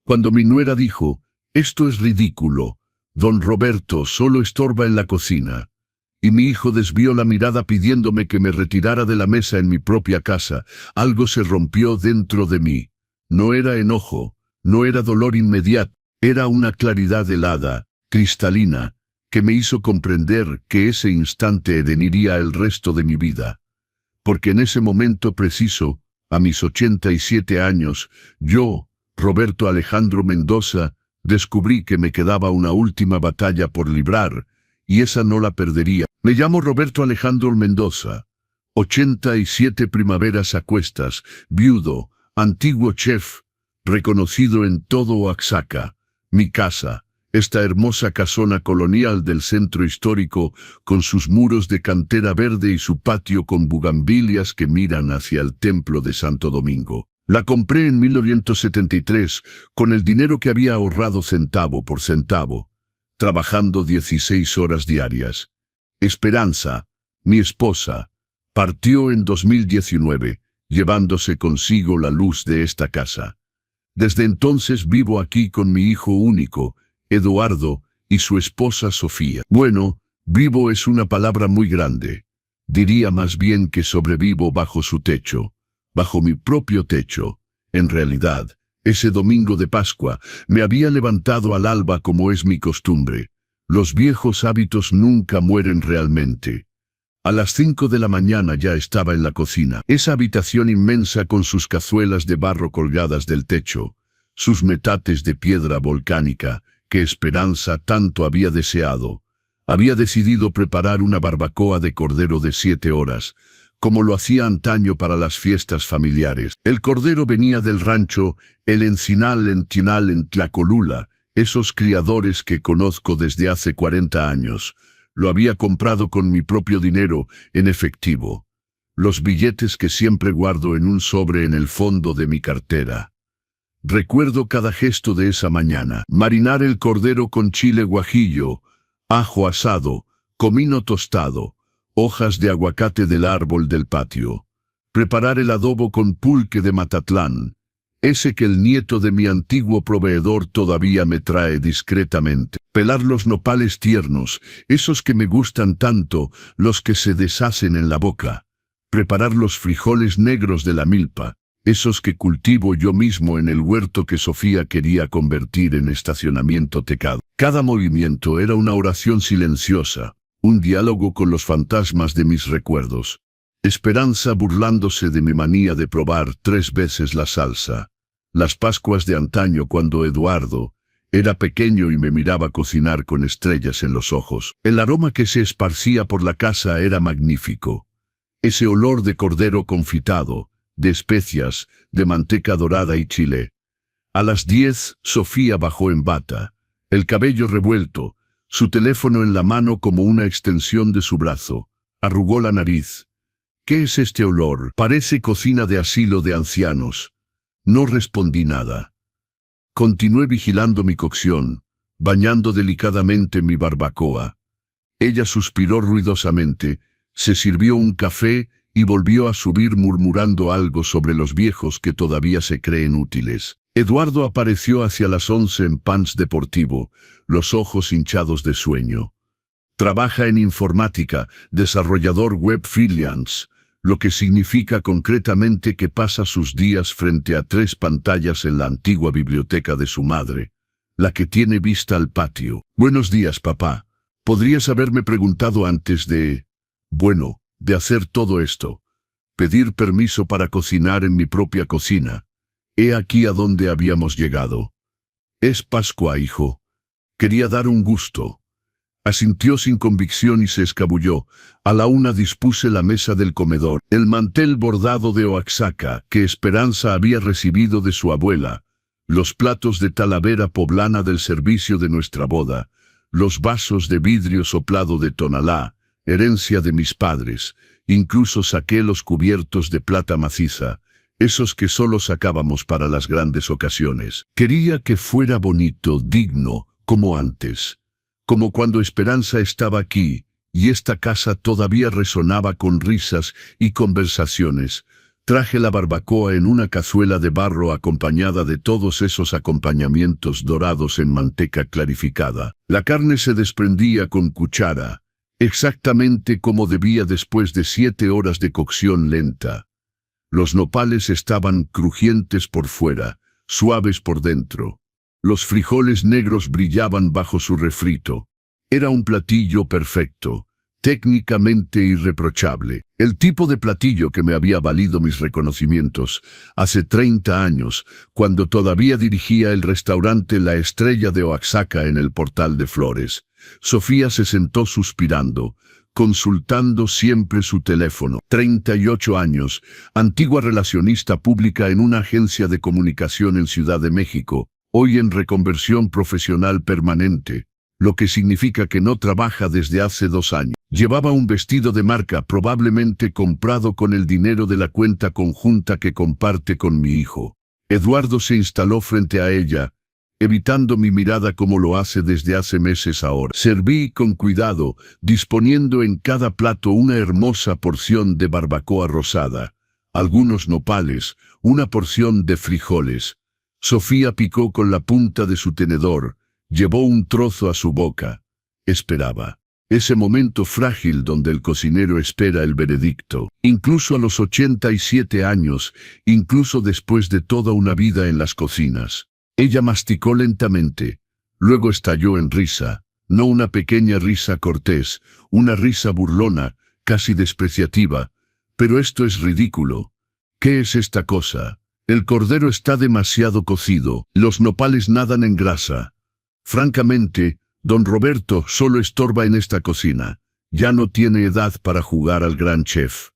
Cuando mi nuera dijo, «Esto es ridículo, don Roberto solo estorba en la cocina», y mi hijo desvió la mirada pidiéndome que me retirara de la mesa en mi propia casa, algo se rompió dentro de mí. No era enojo, no era dolor inmediato, era una claridad helada, cristalina, que me hizo comprender que ese instante hedeniría el resto de mi vida. Porque en ese momento preciso, a mis 87 años, yo, Roberto Alejandro Mendoza, descubrí que me quedaba una última batalla por librar, y esa no la perdería. Me llamo Roberto Alejandro Mendoza. 87 primaveras a cuestas, viudo, antiguo chef, reconocido en todo Oaxaca. Mi casa, esta hermosa casona colonial del centro histórico, con sus muros de cantera verde y su patio con bugambilias que miran hacia el templo de Santo Domingo. La compré en 1973 con el dinero que había ahorrado centavo por centavo, trabajando 16 horas diarias. Esperanza, mi esposa, partió en 2019, llevándose consigo la luz de esta casa. Desde entonces vivo aquí con mi hijo único, Eduardo, y su esposa Sofía. Bueno, vivo es una palabra muy grande. Diría más bien que sobrevivo bajo su techo, bajo mi propio techo. En realidad, ese domingo de Pascua, me había levantado al alba como es mi costumbre. Los viejos hábitos nunca mueren realmente. A las 5 de la mañana ya estaba en la cocina, esa habitación inmensa con sus cazuelas de barro colgadas del techo, sus metates de piedra volcánica, que Esperanza tanto había deseado. Había decidido preparar una barbacoa de cordero de 7 horas, como lo hacía antaño para las fiestas familiares. El cordero venía del rancho El Encinal en Tinal en Tlacolula, esos criadores que conozco desde hace 40 años. Lo había comprado con mi propio dinero, en efectivo. Los billetes que siempre guardo en un sobre en el fondo de mi cartera. Recuerdo cada gesto de esa mañana. Marinar el cordero con chile guajillo, ajo asado, comino tostado, hojas de aguacate del árbol del patio. Preparar el adobo con pulque de Matatlán, ese que el nieto de mi antiguo proveedor todavía me trae discretamente. Pelar los nopales tiernos, esos que me gustan tanto, los que se deshacen en la boca. Preparar los frijoles negros de la milpa, esos que cultivo yo mismo en el huerto que Sofía quería convertir en estacionamiento tecado. Cada movimiento era una oración silenciosa, un diálogo con los fantasmas de mis recuerdos. Esperanza burlándose de mi manía de probar 3 veces la salsa. Las Pascuas de antaño cuando Eduardo era pequeño y me miraba cocinar con estrellas en los ojos. El aroma que se esparcía por la casa era magnífico. Ese olor de cordero confitado, de especias, de manteca dorada y chile. A las 10, Sofía bajó en bata, el cabello revuelto, su teléfono en la mano como una extensión de su brazo. Arrugó la nariz. ¿Qué es este olor? Parece cocina de asilo de ancianos. No respondí nada. Continué vigilando mi cocción, bañando delicadamente mi barbacoa. Ella suspiró ruidosamente, se sirvió un café y volvió a subir murmurando algo sobre los viejos que todavía se creen útiles. Eduardo apareció hacia las 11 en pants deportivo, los ojos hinchados de sueño. Trabaja en informática, desarrollador web freelance, lo que significa concretamente que pasa sus días frente a 3 pantallas en la antigua biblioteca de su madre, la que tiene vista al patio. Buenos días, papá. Podrías haberme preguntado antes de hacer todo esto. Pedir permiso para cocinar en mi propia cocina. He aquí a dónde habíamos llegado. Es Pascua, hijo. Quería dar un gusto. Asintió sin convicción y se escabulló. A la 1 dispuse la mesa del comedor, el mantel bordado de Oaxaca que Esperanza había recibido de su abuela, los platos de talavera poblana del servicio de nuestra boda, los vasos de vidrio soplado de Tonalá, herencia de mis padres. Incluso saqué los cubiertos de plata maciza, esos que solo sacábamos para las grandes ocasiones. Quería que fuera bonito, digno, como antes. Como cuando Esperanza estaba aquí, y esta casa todavía resonaba con risas y conversaciones, Traje la barbacoa en una cazuela de barro acompañada de todos esos acompañamientos dorados en manteca clarificada. La carne se desprendía con cuchara, exactamente como debía después de 7 horas de cocción lenta. Los nopales estaban crujientes por fuera, suaves por dentro. Los frijoles negros brillaban bajo su refrito. Era un platillo perfecto, técnicamente irreprochable. El tipo de platillo que me había valido mis reconocimientos hace 30 años, cuando todavía dirigía el restaurante La Estrella de Oaxaca en el Portal de Flores. Sofía se sentó suspirando, consultando siempre su teléfono. 38 años, antigua relacionista pública en una agencia de comunicación en Ciudad de México, hoy en reconversión profesional permanente, lo que significa que no trabaja desde hace 2 años. Llevaba un vestido de marca probablemente comprado con el dinero de la cuenta conjunta que comparte con mi hijo. Eduardo se instaló frente a ella, evitando mi mirada como lo hace desde hace meses ahora. Serví con cuidado, disponiendo en cada plato una hermosa porción de barbacoa rosada, algunos nopales, una porción de frijoles. Sofía picó con la punta de su tenedor, llevó un trozo a su boca. Esperaba. Ese momento frágil donde el cocinero espera el veredicto. Incluso a los 87 años, incluso después de toda una vida en las cocinas. Ella masticó lentamente. Luego estalló en risa. No una pequeña risa cortés, una risa burlona, casi despreciativa. Pero esto es ridículo. ¿Qué es esta cosa? El cordero está demasiado cocido. Los nopales nadan en grasa. Francamente, don Roberto solo estorba en esta cocina. Ya no tiene edad para jugar al gran chef.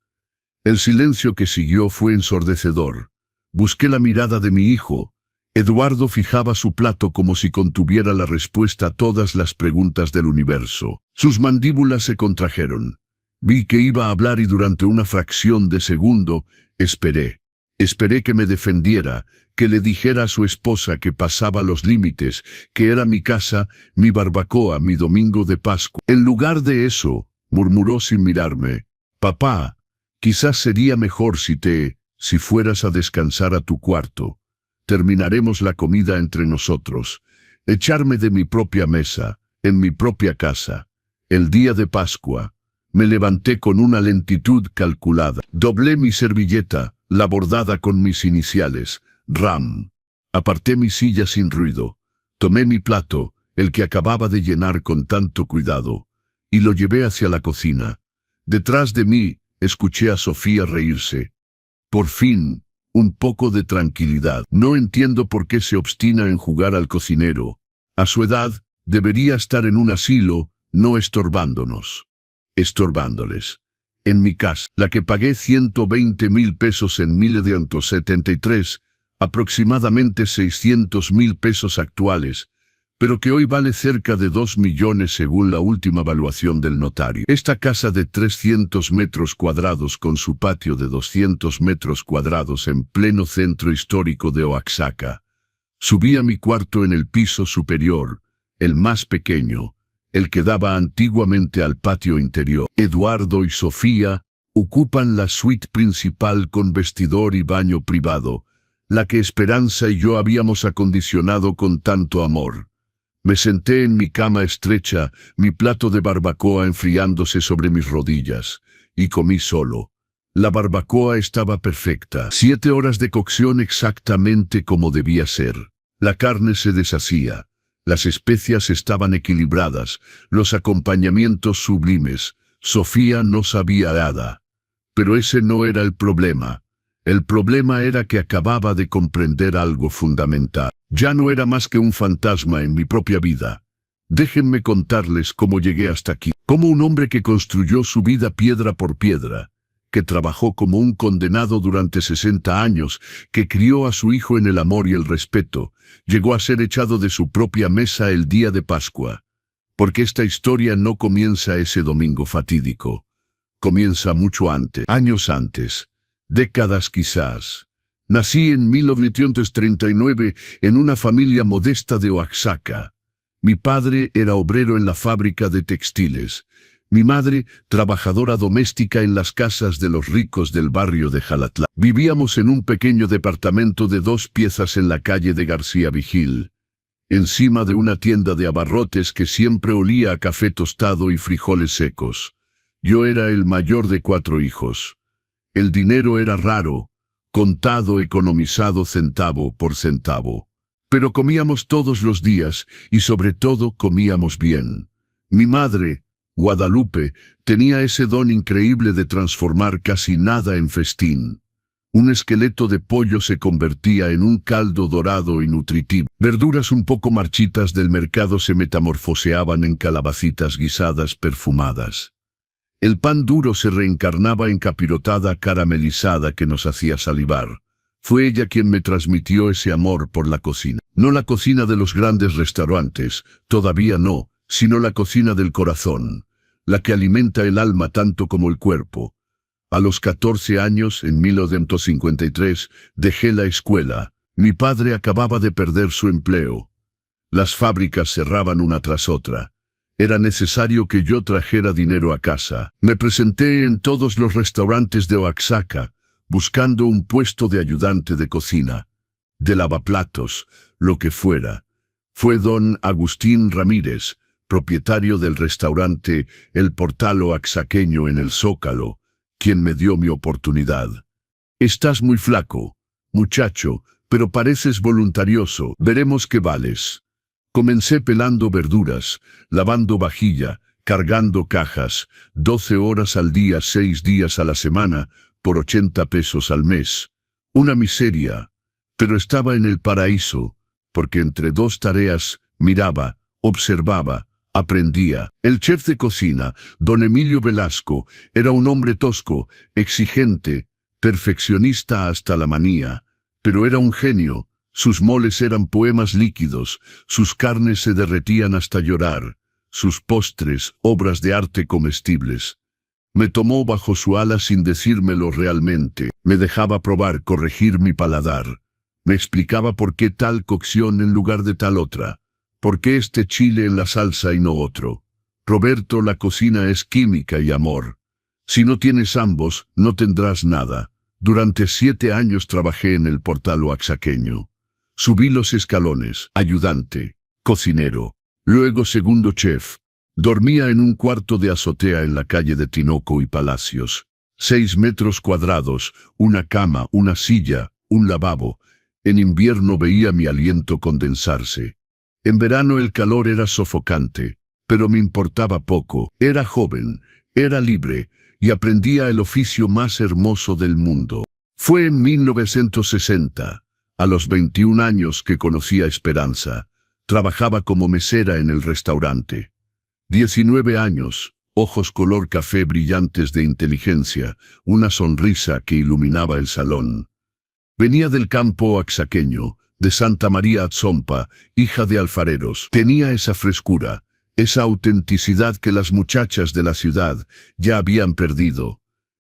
El silencio que siguió fue ensordecedor. Busqué la mirada de mi hijo. Eduardo fijaba su plato como si contuviera la respuesta a todas las preguntas del universo. Sus mandíbulas se contrajeron. Vi que iba a hablar y durante una fracción de segundo, esperé. Esperé que me defendiera, que le dijera a su esposa que pasaba los límites, que era mi casa, mi barbacoa, mi domingo de Pascua. En lugar de eso, murmuró sin mirarme, papá, quizás sería mejor si fueras a descansar a tu cuarto. Terminaremos la comida entre nosotros. Echarme de mi propia mesa, en mi propia casa. El día de Pascua. Me levanté con una lentitud calculada. Doblé mi servilleta, la bordada con mis iniciales, RAM. Aparté mi silla sin ruido. Tomé mi plato, el que acababa de llenar con tanto cuidado, y lo llevé hacia la cocina. Detrás de mí, escuché a Sofía reírse. Por fin, un poco de tranquilidad. No entiendo por qué se obstina en jugar al cocinero. A su edad, debería estar en un asilo, no estorbándonos. Estorbándoles. En mi casa, la que pagué 120,000 pesos en 1973, aproximadamente 600,000 pesos actuales, pero que hoy vale cerca de 2 millones según la última evaluación del notario. Esta casa de 300 metros cuadrados con su patio de 200 metros cuadrados en pleno centro histórico de Oaxaca. Subí a mi cuarto en el piso superior, el más pequeño, el que daba antiguamente al patio interior. Eduardo y Sofía ocupan la suite principal con vestidor y baño privado, la que Esperanza y yo habíamos acondicionado con tanto amor. Me senté en mi cama estrecha, mi plato de barbacoa enfriándose sobre mis rodillas, y comí solo. La barbacoa estaba perfecta. 7 horas de cocción exactamente como debía ser. La carne se deshacía. Las especias estaban equilibradas, los acompañamientos sublimes. Sofía no sabía nada. Pero ese no era el problema. El problema era que acababa de comprender algo fundamental. Ya no era más que un fantasma en mi propia vida. Déjenme contarles cómo llegué hasta aquí. Como un hombre que construyó su vida piedra por piedra, que trabajó como un condenado durante 60 años, que crió a su hijo en el amor y el respeto, llegó a ser echado de su propia mesa el día de Pascua. Porque esta historia no comienza ese domingo fatídico. Comienza mucho antes, años antes, décadas quizás. Nací en 1939 en una familia modesta de Oaxaca. Mi padre era obrero en la fábrica de textiles. Mi madre, trabajadora doméstica en las casas de los ricos del barrio de Jalatlán. Vivíamos en un pequeño departamento de 2 piezas en la calle de García Vigil, encima de una tienda de abarrotes que siempre olía a café tostado y frijoles secos. Yo era el mayor de 4 hijos. El dinero era raro, contado, economizado centavo por centavo. Pero comíamos todos los días y sobre todo comíamos bien. Mi madre, Guadalupe, tenía ese don increíble de transformar casi nada en festín. Un esqueleto de pollo se convertía en un caldo dorado y nutritivo. Verduras un poco marchitas del mercado se metamorfoseaban en calabacitas guisadas perfumadas. El pan duro se reencarnaba en capirotada caramelizada que nos hacía salivar. Fue ella quien me transmitió ese amor por la cocina. No la cocina de los grandes restaurantes, todavía no, sino la cocina del corazón, la que alimenta el alma tanto como el cuerpo. A los 14 años, en 1953, dejé la escuela. Mi padre acababa de perder su empleo. Las fábricas cerraban una tras otra. Era necesario que yo trajera dinero a casa. Me presenté en todos los restaurantes de Oaxaca, buscando un puesto de ayudante de cocina, de lavaplatos, lo que fuera. Fue don Agustín Ramírez, propietario del restaurante El Portal Oaxaqueño en el Zócalo, quien me dio mi oportunidad. Estás muy flaco, muchacho, pero pareces voluntarioso. Veremos qué vales. Comencé pelando verduras, lavando vajilla, cargando cajas, 12 horas al día, 6 días a la semana, por 80 pesos al mes. Una miseria, pero estaba en el paraíso, porque entre 2 tareas, miraba, observaba, aprendía. El chef de cocina, don Emilio Velasco, era un hombre tosco, exigente, perfeccionista hasta la manía, pero era un genio. Sus moles eran poemas líquidos, sus carnes se derretían hasta llorar, sus postres, obras de arte comestibles. Me tomó bajo su ala sin decírmelo realmente. Me dejaba probar, corregir mi paladar. Me explicaba por qué tal cocción en lugar de tal otra. ¿Por qué este chile en la salsa y no otro? Roberto, la cocina es química y amor. Si no tienes ambos, no tendrás nada. Durante 7 años trabajé en el Portal Oaxaqueño. Subí los escalones, ayudante, cocinero, luego segundo chef. Dormía en un cuarto de azotea en la calle de Tinoco y Palacios. 6 metros cuadrados, una cama, una silla, un lavabo. En invierno veía mi aliento condensarse. En verano el calor era sofocante, pero me importaba poco. Era joven, era libre, y aprendía el oficio más hermoso del mundo. Fue en 1960, a los 21 años, que conocí a Esperanza. Trabajaba como mesera en el restaurante. 19 años, ojos color café brillantes de inteligencia, una sonrisa que iluminaba el salón. Venía del campo oaxaqueño, de Santa María Atzompa, hija de alfareros. Tenía esa frescura, esa autenticidad que las muchachas de la ciudad ya habían perdido.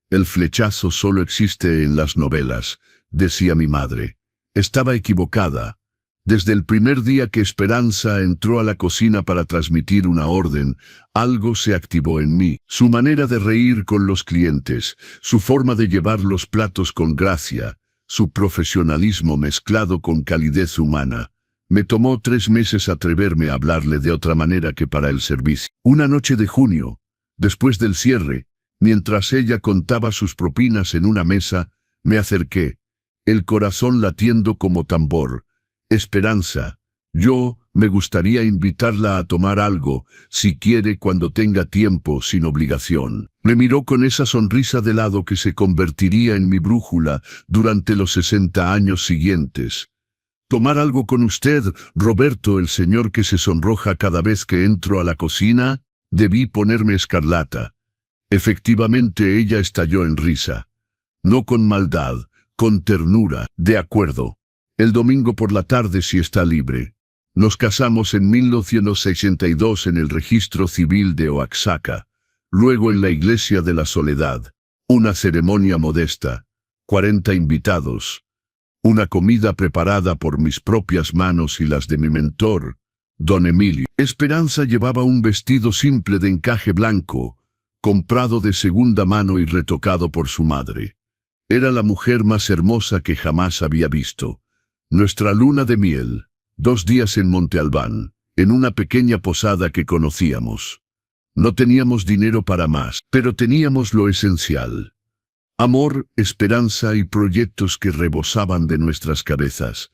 El flechazo solo existe en las novelas, decía mi madre. Estaba equivocada. Desde el primer día que Esperanza entró a la cocina para transmitir una orden, algo se activó en mí. Su manera de reír con los clientes, su forma de llevar los platos con gracia, su profesionalismo mezclado con calidez humana. Me tomó 3 meses atreverme a hablarle de otra manera que para el servicio. Una noche de junio, después del cierre, mientras ella contaba sus propinas en una mesa, me acerqué, el corazón latiendo como tambor. Esperanza, me gustaría invitarla a tomar algo, si quiere, cuando tenga tiempo, sin obligación. Me miró con esa sonrisa de lado que se convertiría en mi brújula durante los 60 años siguientes. ¿Tomar algo con usted, Roberto, el señor que se sonroja cada vez que entro a la cocina? Debí ponerme escarlata. Efectivamente, ella estalló en risa. No con maldad, con ternura. De acuerdo. El domingo por la tarde, si está libre. Nos casamos en 1962 en el registro civil de Oaxaca, luego en la iglesia de la Soledad. Una ceremonia modesta, 40 invitados. Una comida preparada por mis propias manos y las de mi mentor, don Emilio. Esperanza llevaba un vestido simple de encaje blanco, comprado de segunda mano y retocado por su madre. Era la mujer más hermosa que jamás había visto. Nuestra luna de miel, 2 días en Monte Albán, en una pequeña posada que conocíamos. No teníamos dinero para más, pero teníamos lo esencial. Amor, esperanza y proyectos que rebosaban de nuestras cabezas.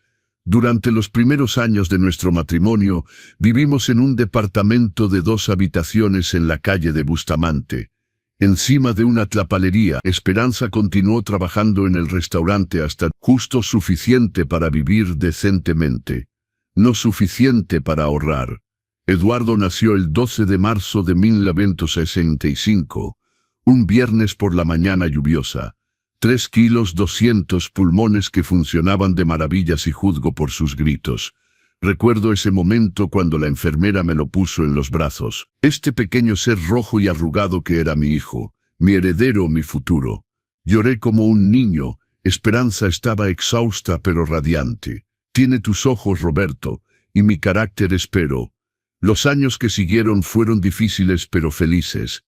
Durante los primeros años de nuestro matrimonio, vivimos en un departamento de 2 habitaciones en la calle de Bustamante. Encima de una tlapalería, Esperanza continuó trabajando en el restaurante hasta justo suficiente para vivir decentemente. No suficiente para ahorrar. Eduardo nació el 12 de marzo de 1965, un viernes por la mañana lluviosa. 3 kilos 200 pulmones que funcionaban de maravillas y juzgo por sus gritos. Recuerdo ese momento cuando la enfermera me lo puso en los brazos. Este pequeño ser rojo y arrugado que era mi hijo, mi heredero, mi futuro. Lloré como un niño. Esperanza estaba exhausta pero radiante. Tiene tus ojos, Roberto, y mi carácter, espero. Los años que siguieron fueron difíciles pero felices.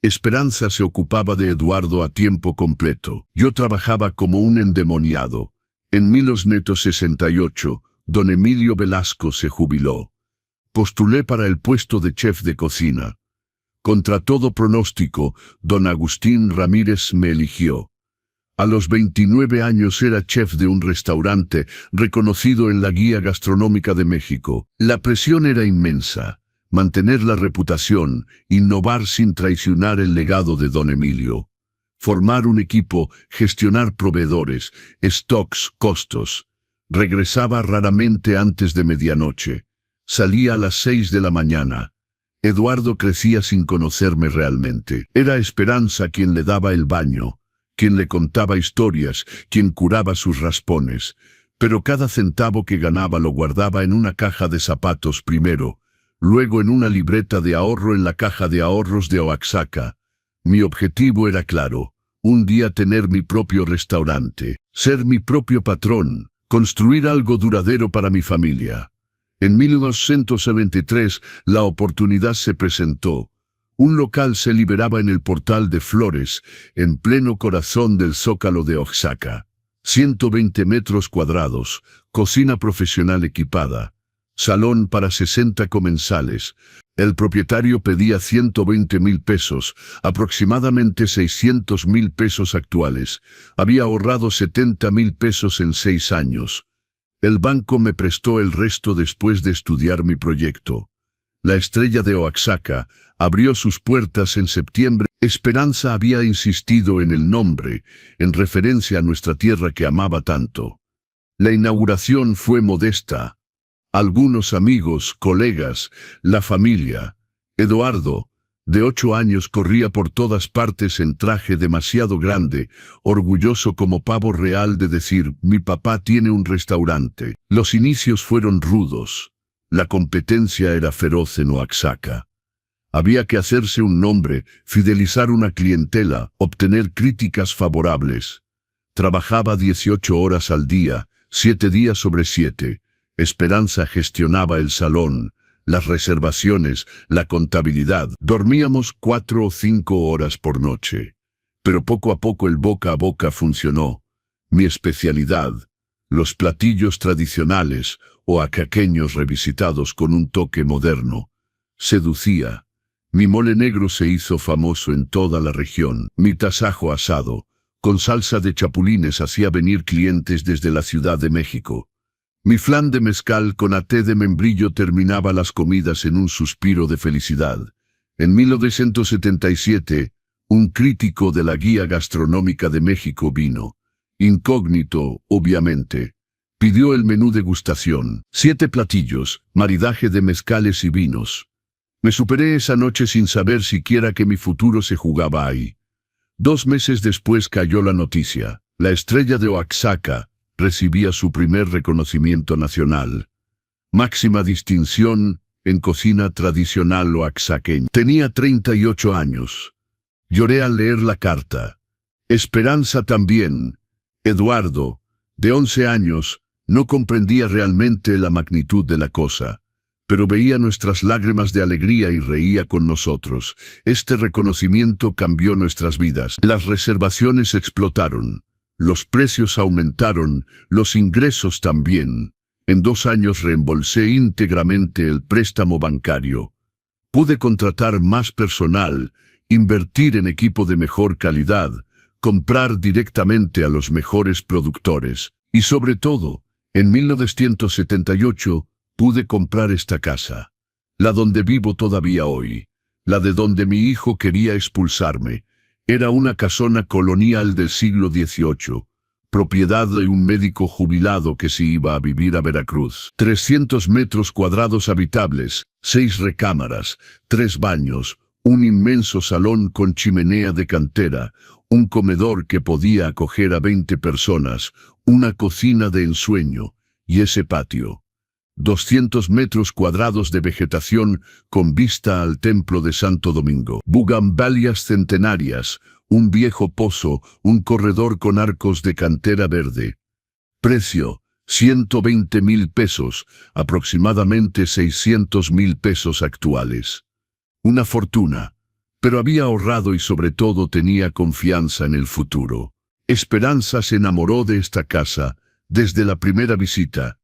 Esperanza se ocupaba de Eduardo a tiempo completo. Yo trabajaba como un endemoniado. En 1968, don Emilio Velasco se jubiló. Postulé para el puesto de chef de cocina. Contra todo pronóstico, don Agustín Ramírez me eligió. A los 29 años era chef de un restaurante reconocido en la Guía Gastronómica de México. La presión era inmensa. Mantener la reputación, innovar sin traicionar el legado de don Emilio. Formar un equipo, gestionar proveedores, stocks, costos. Regresaba raramente antes de medianoche. Salía a las 6 de la mañana. Eduardo crecía sin conocerme realmente. Era Esperanza quien le daba el baño, quien le contaba historias, quien curaba sus raspones. Pero cada centavo que ganaba lo guardaba en una caja de zapatos primero, luego en una libreta de ahorro en la caja de ahorros de Oaxaca. Mi objetivo era claro: un día tener mi propio restaurante, ser mi propio patrón, construir algo duradero para mi familia. En 1973, la oportunidad se presentó. Un local se liberaba en el Portal de Flores, en pleno corazón del Zócalo de Oaxaca. 120 metros cuadrados, cocina profesional equipada, salón para 60 comensales. El propietario pedía 120,000 pesos, aproximadamente 600,000 pesos actuales. Había ahorrado 70,000 pesos en 6 años. El banco me prestó el resto después de estudiar mi proyecto. La Estrella de Oaxaca abrió sus puertas en septiembre. Esperanza había insistido en el nombre, en referencia a nuestra tierra que amaba tanto. La inauguración fue modesta. Algunos amigos, colegas, la familia. Eduardo, de 8 años, corría por todas partes en traje demasiado grande, orgulloso como pavo real de decir: mi papá tiene un restaurante. Los inicios fueron rudos. La competencia era feroz en Oaxaca. Había que hacerse un nombre, fidelizar una clientela, obtener críticas favorables. Trabajaba 18 horas al día, 7 días sobre 7. Esperanza gestionaba el salón, las reservaciones, la contabilidad. Dormíamos 4 o 5 horas por noche. Pero poco a poco el boca a boca funcionó. Mi especialidad, los platillos tradicionales, oaxaqueños revisitados con un toque moderno, seducía. Mi mole negro se hizo famoso en toda la región. Mi tasajo asado, con salsa de chapulines, hacía venir clientes desde la Ciudad de México. Mi flan de mezcal con até de membrillo terminaba las comidas en un suspiro de felicidad. En 1977, un crítico de la Guía Gastronómica de México vino. Incógnito, obviamente. Pidió el menú degustación. 7 platillos, maridaje de mezcales y vinos. Me superé esa noche sin saber siquiera que mi futuro se jugaba ahí. 2 meses después cayó la noticia. La Estrella de Oaxaca recibía su primer reconocimiento nacional. Máxima distinción en cocina tradicional oaxaqueña. Tenía 38 años. Lloré al leer la carta. Esperanza también. Eduardo, de 11 años, no comprendía realmente la magnitud de la cosa. pero veía nuestras lágrimas de alegría y reía con nosotros. Este reconocimiento cambió nuestras vidas. Las reservaciones explotaron, los precios aumentaron, los ingresos también. En 2 años reembolsé íntegramente el préstamo bancario. Pude contratar más personal, invertir en equipo de mejor calidad, comprar directamente a los mejores productores. Y sobre todo, en 1978, pude comprar esta casa, la donde vivo todavía hoy, la de donde mi hijo quería expulsarme. Era una casona colonial del siglo XVIII, propiedad de un médico jubilado que se iba a vivir a Veracruz. 300 metros cuadrados habitables, 6 recámaras, 3 baños, un inmenso salón con chimenea de cantera, un comedor que podía acoger a 20 personas, una cocina de ensueño, y ese patio. 200 metros cuadrados de vegetación con vista al templo de Santo Domingo. Bugambilias centenarias, un viejo pozo, un corredor con arcos de cantera verde. Precio, 120,000 pesos, aproximadamente 600,000 pesos actuales. Una fortuna, pero había ahorrado y sobre todo tenía confianza en el futuro. Esperanza se enamoró de esta casa desde la primera visita.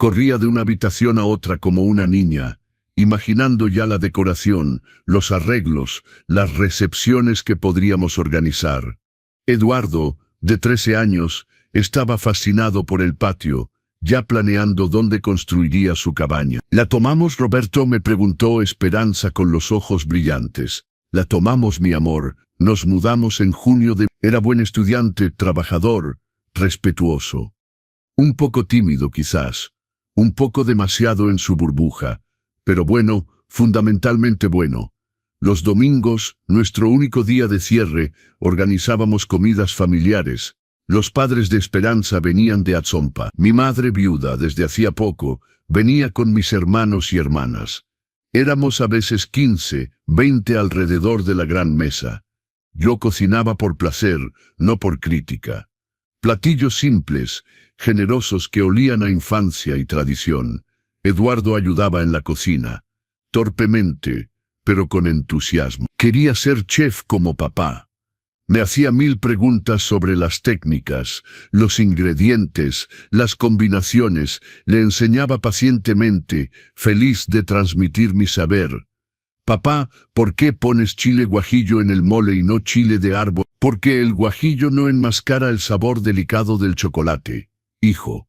Corría de una habitación a otra como una niña, imaginando ya la decoración, los arreglos, las recepciones que podríamos organizar. Eduardo, de 13 años, estaba fascinado por el patio, ya planeando dónde construiría su cabaña. ¿La tomamos, Roberto?, me preguntó Esperanza con los ojos brillantes. La tomamos, mi amor. Nos mudamos en junio de... Era buen estudiante, trabajador, respetuoso. Un poco tímido quizás. Un poco demasiado en su burbuja, pero bueno, fundamentalmente bueno. Los domingos, nuestro único día de cierre, organizábamos comidas familiares. Los padres de Esperanza venían de Atzompa. Mi madre, viuda desde hacía poco, venía con mis hermanos y hermanas. Éramos a veces 15, 20 alrededor de la gran mesa. Yo cocinaba por placer, no por crítica. Platillos simples, generosos que olían a infancia y tradición. Eduardo ayudaba en la cocina, torpemente, pero con entusiasmo. Quería ser chef como papá. Me hacía 1000 preguntas sobre las técnicas, los ingredientes, las combinaciones. Le enseñaba pacientemente, feliz de transmitir mi saber. Papá, ¿por qué pones chile guajillo en el mole y no chile de árbol? Porque el guajillo no enmascara el sabor delicado del chocolate. Hijo,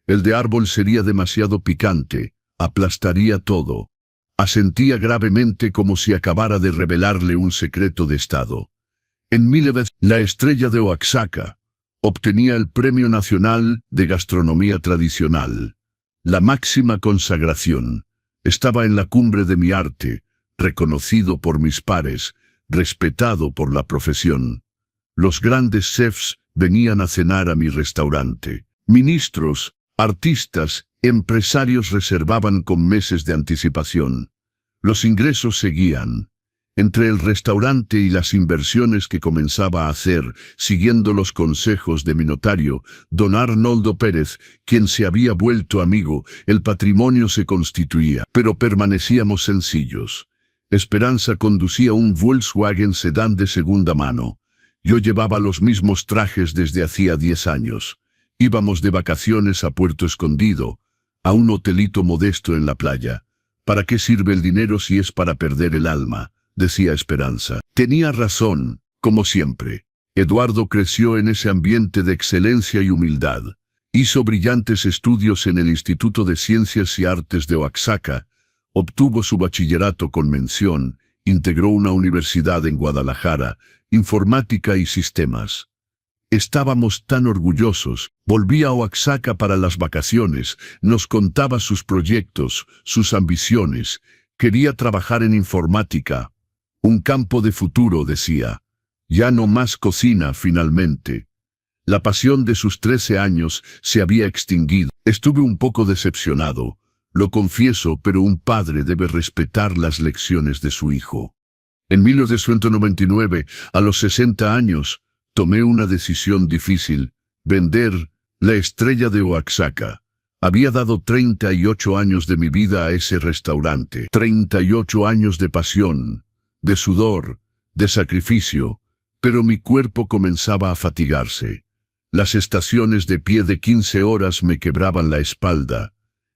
el de árbol sería demasiado picante, aplastaría todo. Asentía gravemente como si acabara de revelarle un secreto de estado. En la estrella de Oaxaca obtenía el Premio Nacional de Gastronomía Tradicional. La máxima consagración. Estaba en la cumbre de mi arte, reconocido por mis pares, respetado por la profesión. Los grandes chefs venían a cenar a mi restaurante. Ministros, artistas, empresarios reservaban con meses de anticipación. Los ingresos seguían. Entre el restaurante y las inversiones que comenzaba a hacer, siguiendo los consejos de mi notario, don Arnoldo Pérez, quien se había vuelto amigo, el patrimonio se constituía, pero permanecíamos sencillos. Esperanza conducía un Volkswagen sedán de segunda mano. Yo llevaba los mismos trajes desde hacía 10 años. Íbamos de vacaciones a Puerto Escondido, a un hotelito modesto en la playa. ¿Para qué sirve el dinero si es para perder el alma?, decía Esperanza. Tenía razón, como siempre. Eduardo creció en ese ambiente de excelencia y humildad. Hizo brillantes estudios en el Instituto de Ciencias y Artes de Oaxaca, obtuvo su bachillerato con mención, integró una universidad en Guadalajara, informática y sistemas. Estábamos tan orgullosos. Volvía a Oaxaca para las vacaciones, nos contaba sus proyectos, sus ambiciones. Quería trabajar en informática. Un campo de futuro, decía. Ya no más cocina, finalmente. La pasión de sus 13 años se había extinguido. Estuve un poco decepcionado. Lo confieso, pero un padre debe respetar las lecciones de su hijo. En 1999, a los 60 años, tomé una decisión difícil: vender la estrella de Oaxaca. Había dado 38 años de mi vida a ese restaurante. 38 años de pasión, de sudor, de sacrificio, pero mi cuerpo comenzaba a fatigarse. Las estaciones de pie de 15 horas me quebraban la espalda.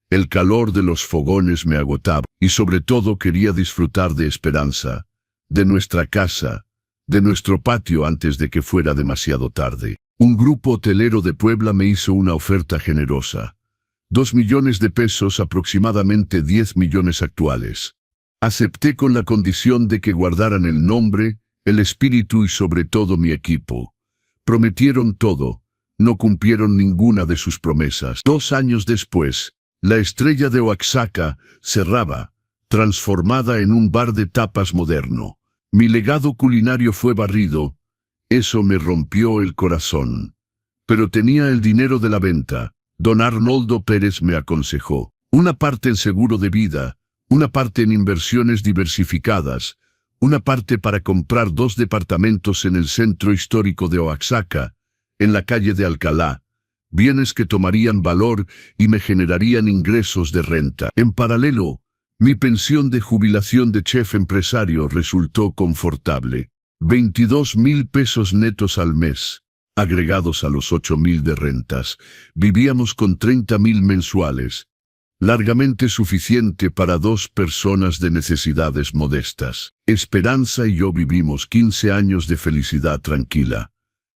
El calor de los fogones me agotaba, y sobre todo quería disfrutar de Esperanza, de nuestra casa, de nuestro patio antes de que fuera demasiado tarde. Un grupo hotelero de Puebla me hizo una oferta generosa. 2 millones de pesos, aproximadamente 10 millones actuales. Acepté con la condición de que guardaran el nombre, el espíritu y sobre todo mi equipo. Prometieron todo, no cumplieron ninguna de sus promesas. 2 años después, la Estrella de Oaxaca cerraba, transformada en un bar de tapas moderno. Mi legado culinario fue barrido. Eso me rompió el corazón. Pero tenía el dinero de la venta. Don Arnoldo Pérez me aconsejó. Una parte en seguro de vida, una parte en inversiones diversificadas, una parte para comprar 2 departamentos en el centro histórico de Oaxaca, en la calle de Alcalá, bienes que tomarían valor y me generarían ingresos de renta. En paralelo, mi pensión de jubilación de chef empresario resultó confortable. 22,000 pesos netos al mes, agregados a los 8,000 de rentas. Vivíamos con 30,000 mensuales, largamente suficiente para 2 personas de necesidades modestas. Esperanza y yo vivimos 15 años de felicidad tranquila.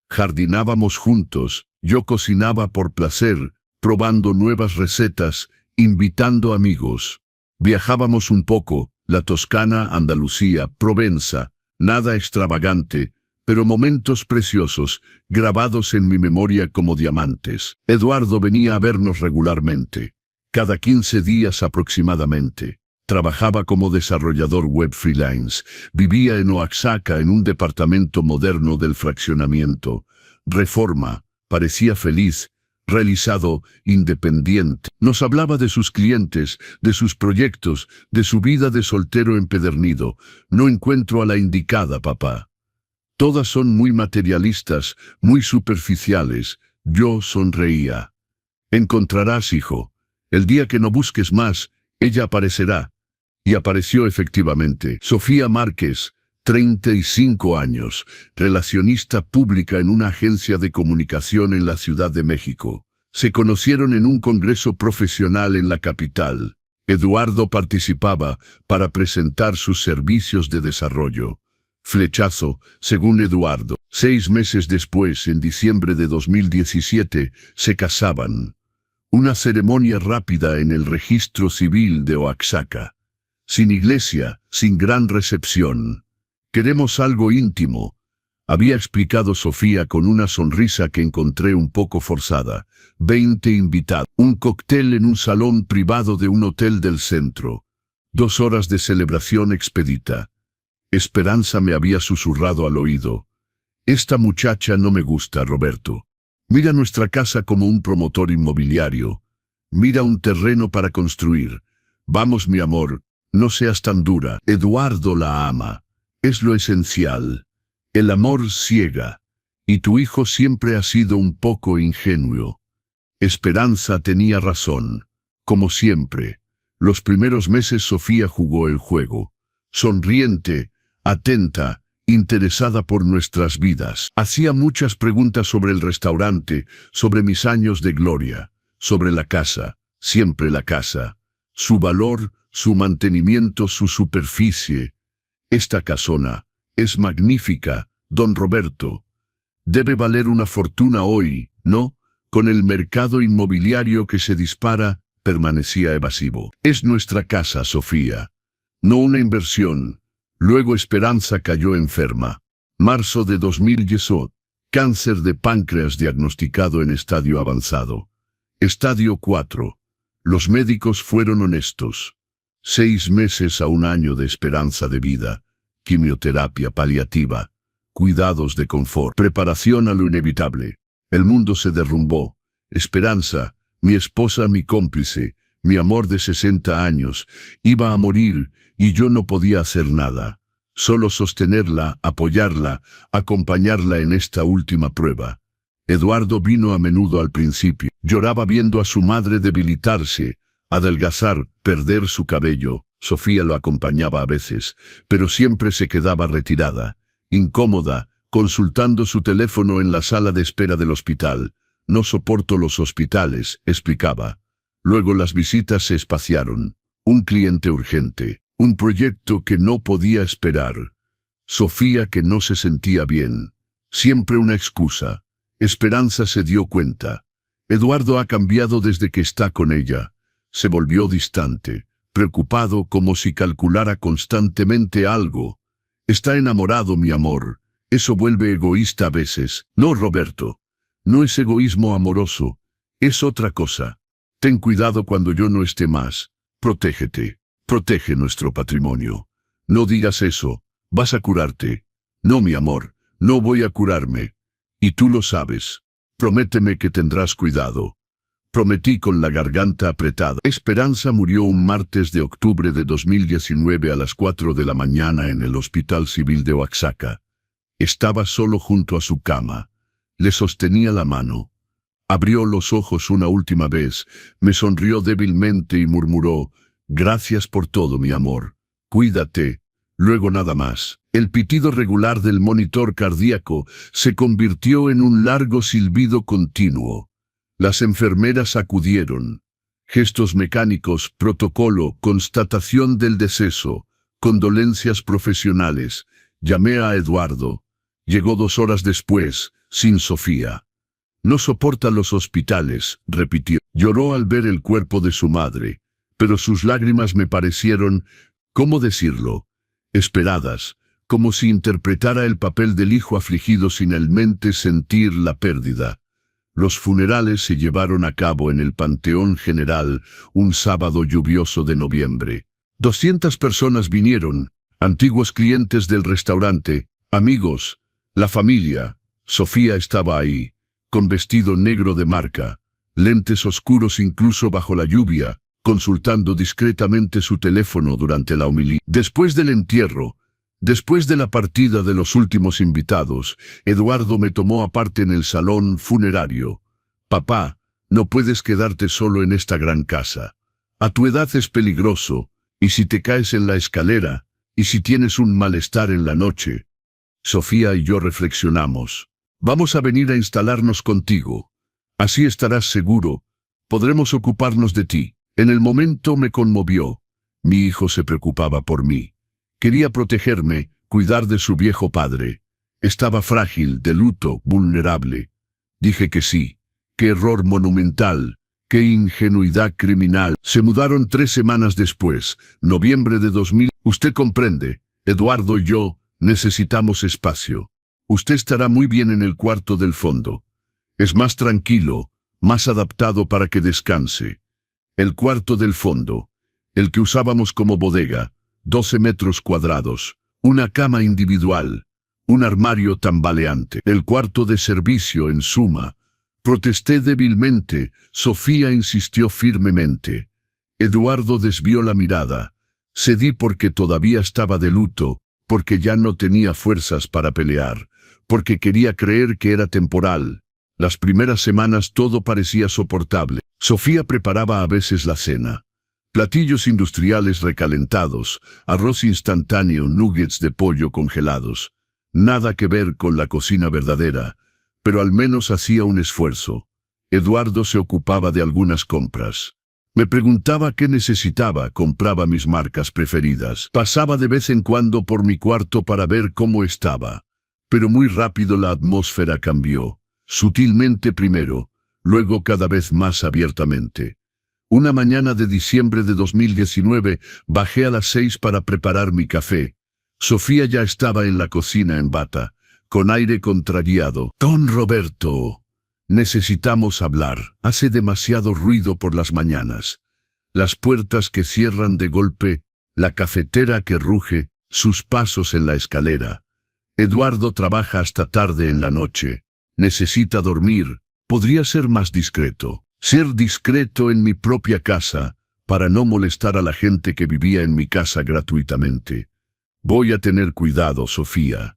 Jardinábamos juntos, yo cocinaba por placer, probando nuevas recetas, invitando amigos. Viajábamos un poco, la Toscana, Andalucía, Provenza, nada extravagante, pero momentos preciosos, grabados en mi memoria como diamantes. Eduardo venía a vernos regularmente, cada 15 días aproximadamente. Trabajaba como desarrollador web freelance, vivía en Oaxaca en un departamento moderno del fraccionamiento. Reforma, parecía feliz, realizado, independiente. Nos hablaba de sus clientes, de sus proyectos, de su vida de soltero empedernido. No encuentro a la indicada, papá. Todas son muy materialistas, muy superficiales. Yo sonreía. Encontrarás, hijo. El día que no busques más, ella aparecerá. Y apareció efectivamente. Sofía Márquez, 35 años, relacionista pública en una agencia de comunicación en la Ciudad de México. Se conocieron en un congreso profesional en la capital. Eduardo participaba para presentar sus servicios de desarrollo. Flechazo, según Eduardo. 6 meses después, en diciembre de 2017, se casaban. Una ceremonia rápida en el registro civil de Oaxaca. Sin iglesia, sin gran recepción. Queremos algo íntimo, había explicado Sofía con una sonrisa que encontré un poco forzada. 20 invitados. Un cóctel en un salón privado de un hotel del centro. 2 horas de celebración expedita. Esperanza me había susurrado al oído. Esta muchacha no me gusta, Roberto. Mira nuestra casa como un promotor inmobiliario. Mira un terreno para construir. Vamos, mi amor, no seas tan dura. Eduardo la ama. Es lo esencial. El amor ciega. Y tu hijo siempre ha sido un poco ingenuo. Esperanza tenía razón. Como siempre. Los primeros meses Sofía jugó el juego. Sonriente, atenta, interesada por nuestras vidas. Hacía muchas preguntas sobre el restaurante, sobre mis años de gloria, sobre la casa, siempre la casa, su valor, su mantenimiento, su superficie. Esta casona es magnífica, don Roberto. Debe valer una fortuna hoy, ¿no? Con el mercado inmobiliario que se dispara, permanecía evasivo. Es nuestra casa, Sofía. No una inversión. Luego Esperanza cayó enferma. Marzo de 2018. Cáncer de páncreas diagnosticado en estadio avanzado. Estadio 4. Los médicos fueron honestos. 6 meses a 1 año de esperanza de vida. Quimioterapia paliativa. Cuidados de confort. Preparación a lo inevitable. El mundo se derrumbó. Esperanza, mi esposa, mi cómplice, mi amor de 60 años, iba a morir y yo no podía hacer nada. Solo sostenerla, apoyarla, acompañarla en esta última prueba. Eduardo vino a menudo al principio. Lloraba viendo a su madre debilitarse, adelgazar, perder su cabello. Sofía lo acompañaba a veces, pero siempre se quedaba retirada, incómoda, consultando su teléfono en la sala de espera del hospital. No soporto los hospitales, explicaba. Luego las visitas se espaciaron. Un cliente urgente, un proyecto que no podía esperar. Sofía que no se sentía bien. Siempre una excusa. Esperanza se dio cuenta. Eduardo ha cambiado desde que está con ella. Se volvió distante, preocupado como si calculara constantemente algo. Está enamorado, mi amor. Eso vuelve egoísta a veces. No, Roberto. No es egoísmo amoroso. Es otra cosa. Ten cuidado cuando yo no esté más. Protégete. Protege nuestro patrimonio. No digas eso. Vas a curarte. No, mi amor. No voy a curarme. Y tú lo sabes. Prométeme que tendrás cuidado. Prometí con la garganta apretada. Esperanza murió un martes de octubre de 2019 a las 4 de la mañana en el Hospital Civil de Oaxaca. Estaba solo junto a su cama. Le sostenía la mano. Abrió los ojos una última vez, me sonrió débilmente y murmuró: «Gracias por todo, mi amor. Cuídate». Luego nada más. El pitido regular del monitor cardíaco se convirtió en un largo silbido continuo. Las enfermeras acudieron. Gestos mecánicos, protocolo, constatación del deceso, condolencias profesionales. Llamé a Eduardo. Llegó 2 horas después, sin Sofía. No soporta los hospitales, repitió. Lloró al ver el cuerpo de su madre, pero sus lágrimas me parecieron, ¿cómo decirlo?, esperadas, como si interpretara el papel del hijo afligido sin el mente sentir la pérdida. Los funerales se llevaron a cabo en el Panteón General un sábado lluvioso de noviembre. 200 personas vinieron, antiguos clientes del restaurante, amigos, la familia. Sofía estaba ahí, con vestido negro de marca, lentes oscuros incluso bajo la lluvia, consultando discretamente su teléfono durante la homilía. Después del entierro, después de la partida de los últimos invitados, Eduardo me tomó aparte en el salón funerario. «Papá, no puedes quedarte solo en esta gran casa. A tu edad es peligroso, y si te caes en la escalera, y si tienes un malestar en la noche». Sofía y yo reflexionamos. «Vamos a venir a instalarnos contigo. Así estarás seguro. Podremos ocuparnos de ti». En el momento me conmovió. Mi hijo se preocupaba por mí. Quería protegerme, cuidar de su viejo padre. Estaba frágil, de luto, vulnerable. Dije que sí. ¡Qué error monumental! ¡Qué ingenuidad criminal! Se mudaron 3 semanas después, noviembre de 2000. Usted comprende, Eduardo y yo necesitamos espacio. Usted estará muy bien en el cuarto del fondo. Es más tranquilo, más adaptado para que descanse. El cuarto del fondo, el que usábamos como bodega, 12 metros cuadrados, una cama individual, un armario tambaleante. El cuarto de servicio, en suma. Protesté débilmente, Sofía insistió firmemente. Eduardo desvió la mirada. Cedí porque todavía estaba de luto, porque ya no tenía fuerzas para pelear, porque quería creer que era temporal. Las primeras semanas todo parecía soportable. Sofía preparaba a veces la cena. Platillos industriales recalentados, arroz instantáneo, nuggets de pollo congelados. Nada que ver con la cocina verdadera, pero al menos hacía un esfuerzo. Eduardo se ocupaba de algunas compras. Me preguntaba qué necesitaba, compraba mis marcas preferidas. Pasaba de vez en cuando por mi cuarto para ver cómo estaba. Pero muy rápido la atmósfera cambió. Sutilmente primero, luego cada vez más abiertamente. Una mañana de diciembre de 2019, bajé a las 6 para preparar mi café. Sofía ya estaba en la cocina en bata, con aire contrariado. «Don Roberto, necesitamos hablar. Hace demasiado ruido por las mañanas. Las puertas que cierran de golpe, la cafetera que ruge, sus pasos en la escalera. Eduardo trabaja hasta tarde en la noche. Necesita dormir. Podría ser más discreto. Ser discreto en mi propia casa, para no molestar a la gente que vivía en mi casa gratuitamente. Voy a tener cuidado, Sofía.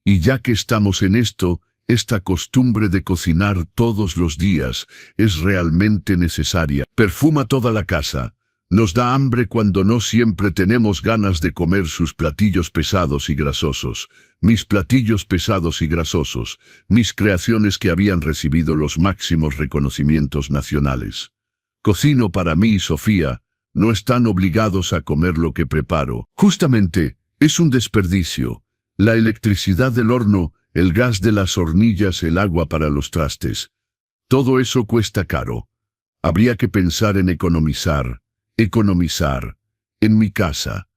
Y ya que estamos en esto, Esta costumbre de cocinar todos los días es realmente necesaria. Perfuma toda la casa. Nos da hambre cuando no siempre tenemos ganas de comer sus platillos pesados y grasosos. Mis platillos pesados y grasosos, mis creaciones que habían recibido los máximos reconocimientos nacionales. Cocino para mí y Sofía. No están obligados a comer lo que preparo. Justamente, es un desperdicio. La electricidad del horno, el gas de las hornillas, el agua para los trastes. Todo eso cuesta caro. Habría que pensar en economizar. Economizar. En mi casa.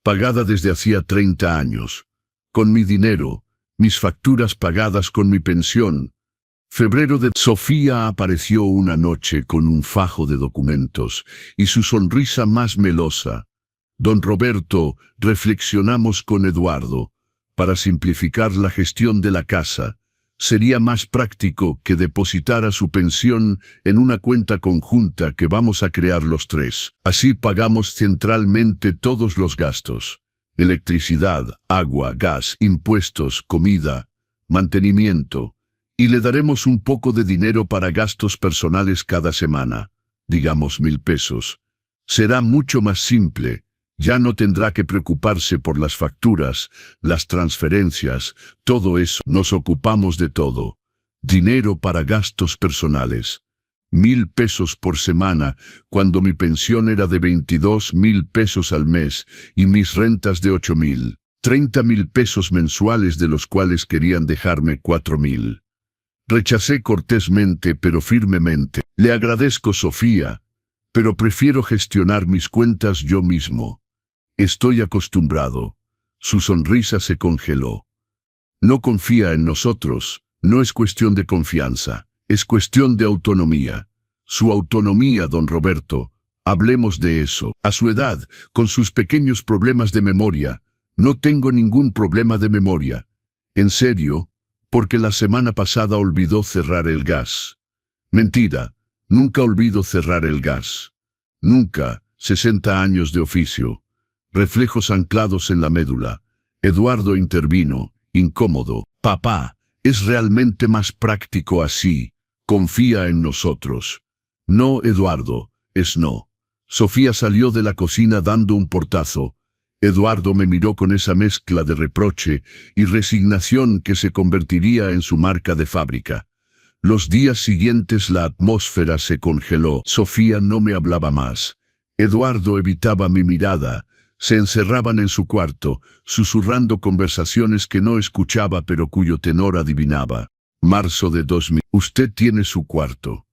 Pagada desde hacía 30 años. Con mi dinero. Mis facturas pagadas con mi pensión. Febrero de... Sofía apareció una noche con un fajo de documentos y su sonrisa más melosa. Don Roberto, reflexionamos con Eduardo. Para simplificar la gestión de la casa, sería más práctico que depositara su pensión en una cuenta conjunta que vamos a crear los tres. Así pagamos centralmente todos los gastos: electricidad, agua, gas, impuestos, comida, mantenimiento, y le daremos un poco de dinero para gastos personales cada semana, digamos 1,000 pesos. Será mucho más simple. Ya no tendrá que preocuparse por las facturas, las transferencias, todo eso. Nos ocupamos de todo. Dinero para gastos personales. 1,000 pesos por semana, cuando mi pensión era de 22,000 pesos al mes y mis rentas de 8,000. 30,000 pesos mensuales, de los cuales querían dejarme 4,000. Rechacé cortésmente pero firmemente. Le agradezco, Sofía, pero prefiero gestionar mis cuentas yo mismo. Estoy acostumbrado. Su sonrisa se congeló. No confía en nosotros. No es cuestión de confianza, es cuestión de autonomía. Su autonomía, don Roberto. Hablemos de eso. A su edad, con sus pequeños problemas de memoria. No tengo ningún problema de memoria. En serio, porque la semana pasada olvidó cerrar el gas. Mentira, nunca olvido cerrar el gas. Nunca. 60 años de oficio. Reflejos anclados en la médula. Eduardo intervino, incómodo. Papá, es realmente más práctico así. Confía en nosotros. No, Eduardo, es no. Sofía salió de la cocina dando un portazo. Eduardo me miró con esa mezcla de reproche y resignación que se convertiría en su marca de fábrica. Los días siguientes la atmósfera se congeló. Sofía no me hablaba más. Eduardo evitaba mi mirada. Se encerraban en su cuarto, susurrando conversaciones que no escuchaba pero cuyo tenor adivinaba. Marzo de 2000. Usted tiene su cuarto.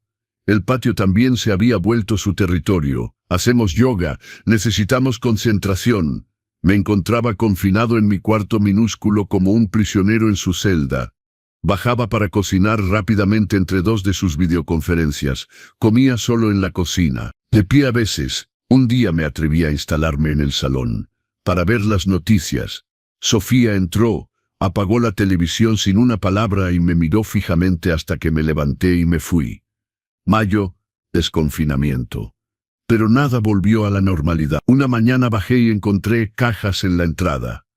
El patio también se había vuelto su territorio. Hacemos yoga, necesitamos concentración. Me encontraba confinado en mi cuarto minúsculo como un prisionero en su celda. Bajaba para cocinar rápidamente entre dos de sus videoconferencias. Comía solo en la cocina, de pie a veces. Un día me atreví a instalarme en el salón, para ver las noticias. Sofía entró, apagó la televisión sin una palabra y me miró fijamente hasta que me levanté y me fui. Mayo, desconfinamiento. Pero nada volvió a la normalidad. Una mañana bajé y encontré cajas en la entrada.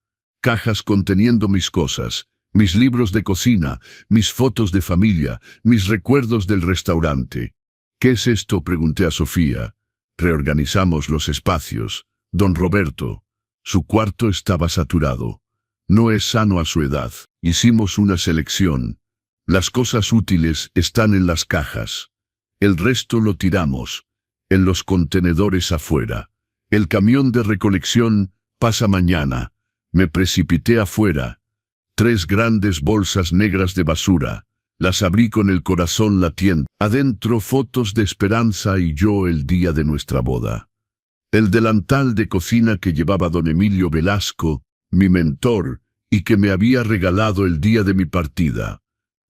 Cajas conteniendo mis cosas, mis libros de cocina, mis fotos de familia, mis recuerdos del restaurante. ¿Qué es esto?, pregunté a Sofía. Reorganizamos los espacios. Don Roberto. Su cuarto estaba saturado. No es sano a su edad. Hicimos una selección. Las cosas útiles están en las cajas. El resto lo tiramos. En los contenedores afuera. El camión de recolección pasa mañana. Me precipité afuera. 3 grandes bolsas negras de basura. Las abrí con el corazón latiendo. Adentro fotos de Esperanza y yo el día de nuestra boda. El delantal de cocina que llevaba don Emilio Velasco, mi mentor, y que me había regalado el día de mi partida.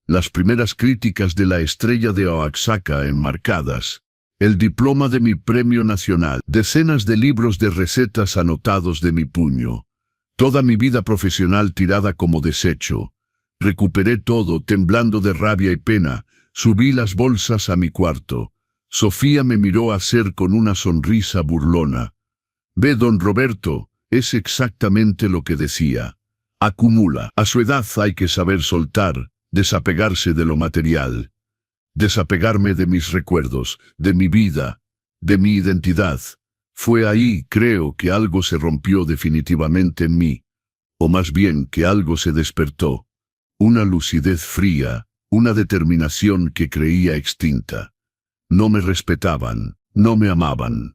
Las primeras críticas de La Estrella de Oaxaca enmarcadas. El diploma de mi premio nacional. Decenas de libros de recetas anotados de mi puño. Toda mi vida profesional tirada como desecho. Recuperé todo, temblando de rabia y pena. Subí las bolsas a mi cuarto. Sofía me miró hacer con una sonrisa burlona. Ve, don Roberto, es exactamente lo que decía. Acumula. A su edad hay que saber soltar, desapegarse de lo material, desapegarme de mis recuerdos, de mi vida, de mi identidad. Fue ahí, creo, que algo se rompió definitivamente en mí, o más bien que algo se despertó. Una lucidez fría, una determinación que creía extinta. No me respetaban, no me amaban.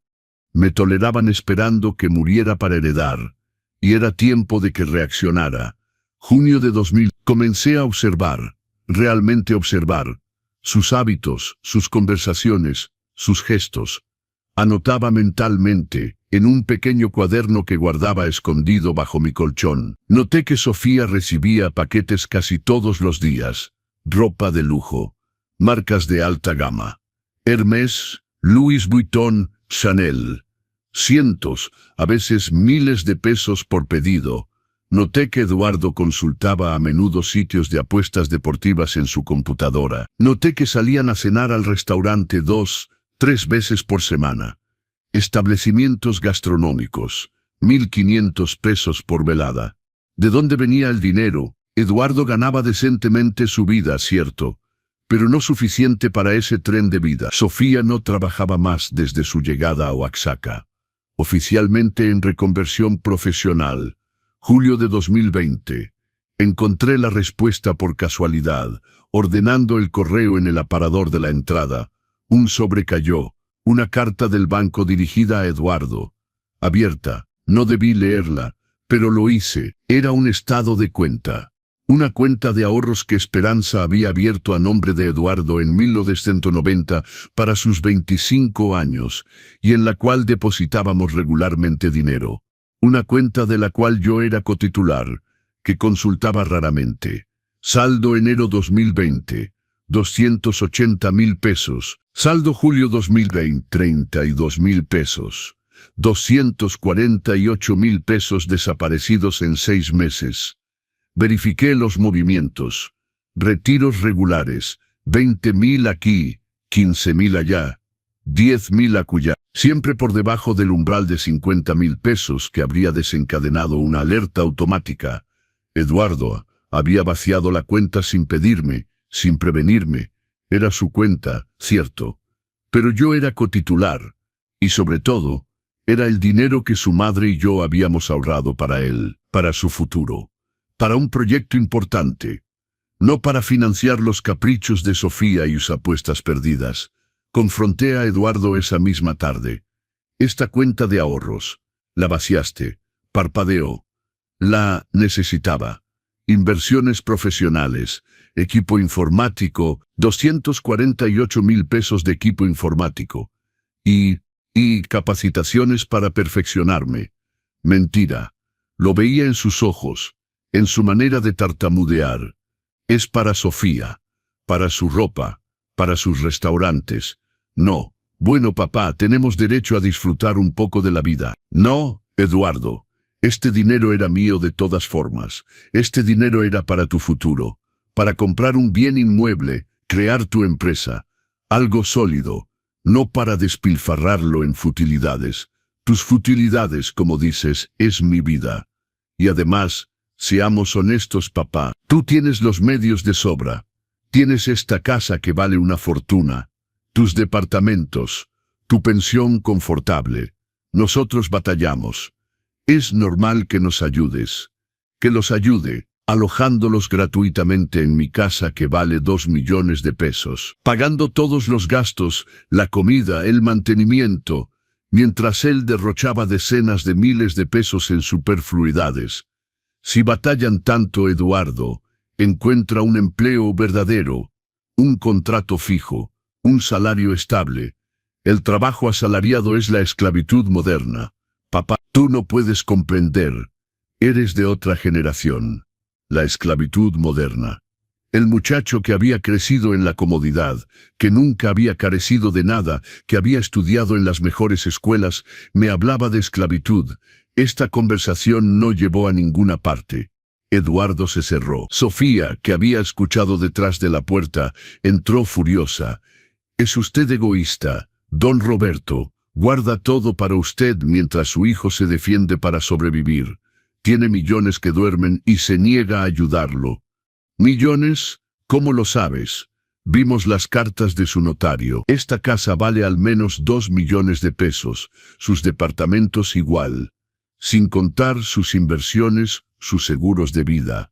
Me toleraban esperando que muriera para heredar, y era tiempo de que reaccionara. Junio de 2000, comencé a observar, realmente observar, sus hábitos, sus conversaciones, sus gestos. Anotaba mentalmente, en un pequeño cuaderno que guardaba escondido bajo mi colchón. Noté que Sofía recibía paquetes casi todos los días. Ropa de lujo, marcas de alta gama. Hermès, Louis Vuitton, Chanel. Cientos, a veces miles de pesos por pedido. Noté que Eduardo consultaba a menudo sitios de apuestas deportivas en su computadora. Noté que salían a cenar al restaurante 2, 3 veces por semana. Establecimientos gastronómicos, 1.500 pesos por velada. ¿De dónde venía el dinero? Eduardo ganaba decentemente su vida, cierto, pero no suficiente para ese tren de vida. Sofía no trabajaba más desde su llegada a Oaxaca. Oficialmente en reconversión profesional. Julio de 2020. Encontré la respuesta por casualidad, ordenando el correo en el aparador de la entrada. Un sobre cayó, una carta del banco dirigida a Eduardo. Abierta, no debí leerla, pero lo hice. Era un estado de cuenta. Una cuenta de ahorros que Esperanza había abierto a nombre de Eduardo en 1990 para sus 25 años, y en la cual depositábamos regularmente dinero. Una cuenta de la cual yo era cotitular, que consultaba raramente. Saldo enero 2020, 280,000 pesos. Saldo julio 2020, 32,000 pesos. 248,000 pesos desaparecidos en 6 meses. Verifiqué los movimientos. Retiros regulares, 20,000 aquí, 15,000 allá, 10,000 acullá. Siempre por debajo del umbral de 50,000 pesos que habría desencadenado una alerta automática. Eduardo había vaciado la cuenta sin pedirme, sin prevenirme. Era su cuenta, cierto. Pero yo era cotitular. Y sobre todo, era el dinero que su madre y yo habíamos ahorrado para él, para su futuro. Para un proyecto importante. No para financiar los caprichos de Sofía y sus apuestas perdidas. Confronté a Eduardo esa misma tarde. Esta cuenta de ahorros. La vaciaste. Parpadeó. La necesitaba. Inversiones profesionales. Equipo informático. 248,000 pesos de equipo informático. Y capacitaciones para perfeccionarme. Mentira. Lo veía en sus ojos. En su manera de tartamudear. Es para Sofía. Para su ropa. Para sus restaurantes. No. Bueno, papá, tenemos derecho a disfrutar un poco de la vida. No, Eduardo. Este dinero era mío de todas formas. Este dinero era para tu futuro. Para comprar un bien inmueble, crear tu empresa. Algo sólido. No para despilfarrarlo en futilidades. Tus futilidades, como dices, es mi vida. Y además, seamos honestos, papá. Tú tienes los medios de sobra. Tienes esta casa que vale una fortuna. Tus departamentos. Tu pensión confortable. Nosotros batallamos. Es normal que nos ayudes. Que los ayude, alojándolos gratuitamente en mi casa que vale 2 millones de pesos. Pagando todos los gastos, la comida, el mantenimiento, mientras él derrochaba decenas de miles de pesos en superfluidades. Si batallan tanto, Eduardo, encuentra un empleo verdadero, un contrato fijo, un salario estable. El trabajo asalariado es la esclavitud moderna. Papá, tú no puedes comprender. Eres de otra generación. La esclavitud moderna. El muchacho que había crecido en la comodidad, que nunca había carecido de nada, que había estudiado en las mejores escuelas, me hablaba de esclavitud. Esta conversación no llevó a ninguna parte. Eduardo se cerró. Sofía, que había escuchado detrás de la puerta, entró furiosa. «Es usted egoísta, don Roberto. Guarda todo para usted mientras su hijo se defiende para sobrevivir. Tiene millones que duermen y se niega a ayudarlo». «¿Millones? ¿Cómo lo sabes? Vimos las cartas de su notario. Esta casa vale al menos 2 millones de pesos, sus departamentos igual, sin contar sus inversiones, sus seguros de vida.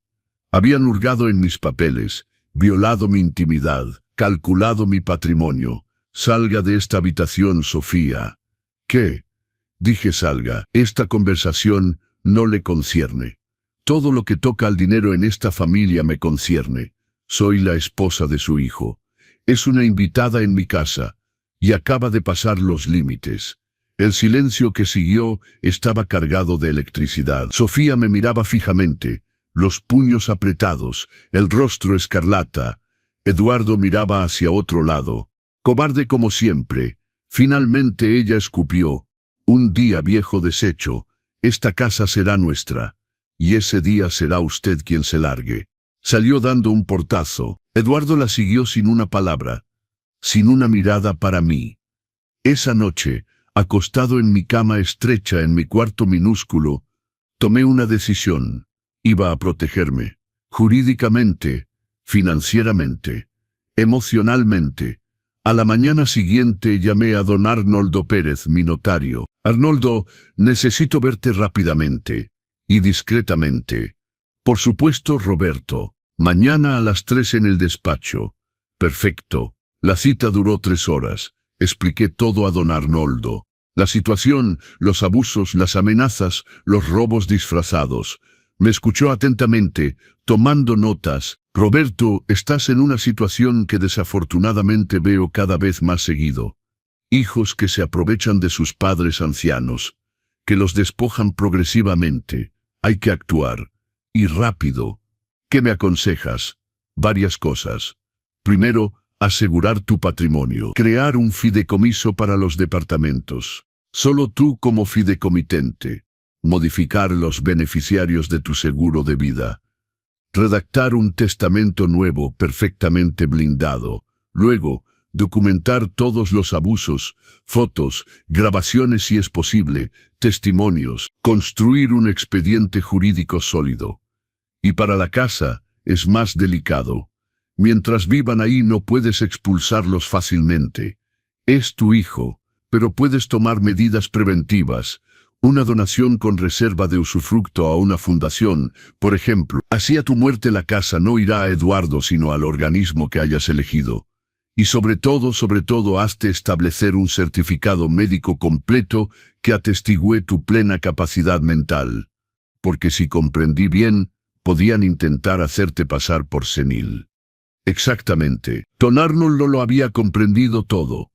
Habían hurgado en mis papeles, violado mi intimidad, calculado mi patrimonio. Salga de esta habitación, Sofía. ¿Qué? Dije salga. Esta conversación no le concierne. Todo lo que toca al dinero en esta familia me concierne. Soy la esposa de su hijo. Es una invitada en mi casa, y acaba de pasar los límites. El silencio que siguió estaba cargado de electricidad. Sofía me miraba fijamente, los puños apretados, el rostro escarlata. Eduardo miraba hacia otro lado, cobarde como siempre. Finalmente ella escupió: un día, viejo desecho, esta casa será nuestra, y ese día será usted quien se largue. Salió dando un portazo. Eduardo la siguió sin una palabra, sin una mirada para mí. Esa noche, acostado en mi cama estrecha en mi cuarto minúsculo, tomé una decisión. Iba a protegerme, jurídicamente, financieramente, emocionalmente. A la mañana siguiente llamé a don Arnoldo Pérez, mi notario. Arnoldo, necesito verte rápidamente y discretamente. Por supuesto, Roberto. Mañana a las 3 en el despacho. Perfecto. La cita duró 3 horas. Expliqué todo a don Arnoldo. La situación, los abusos, las amenazas, los robos disfrazados. Me escuchó atentamente, tomando notas. Roberto, estás en una situación que desafortunadamente veo cada vez más seguido. Hijos que se aprovechan de sus padres ancianos, que los despojan progresivamente. Hay que actuar. Y rápido. ¿Qué me aconsejas? Varias cosas. Primero, asegurar tu patrimonio. Crear un fideicomiso para los departamentos. Solo tú como fideicomitente. Modificar los beneficiarios de tu seguro de vida. Redactar un testamento nuevo perfectamente blindado. Luego, documentar todos los abusos, fotos, grabaciones si es posible, testimonios. Construir un expediente jurídico sólido. Y para la casa, es más delicado. Mientras vivan ahí no puedes expulsarlos fácilmente. Es tu hijo, pero puedes tomar medidas preventivas. Una donación con reserva de usufructo a una fundación, por ejemplo. Así a tu muerte la casa no irá a Eduardo sino al organismo que hayas elegido. Y sobre todo, hazte establecer un certificado médico completo que atestigue tu plena capacidad mental. Porque si comprendí bien, podían intentar hacerte pasar por senil. Exactamente. Don Arnoldo lo había comprendido todo.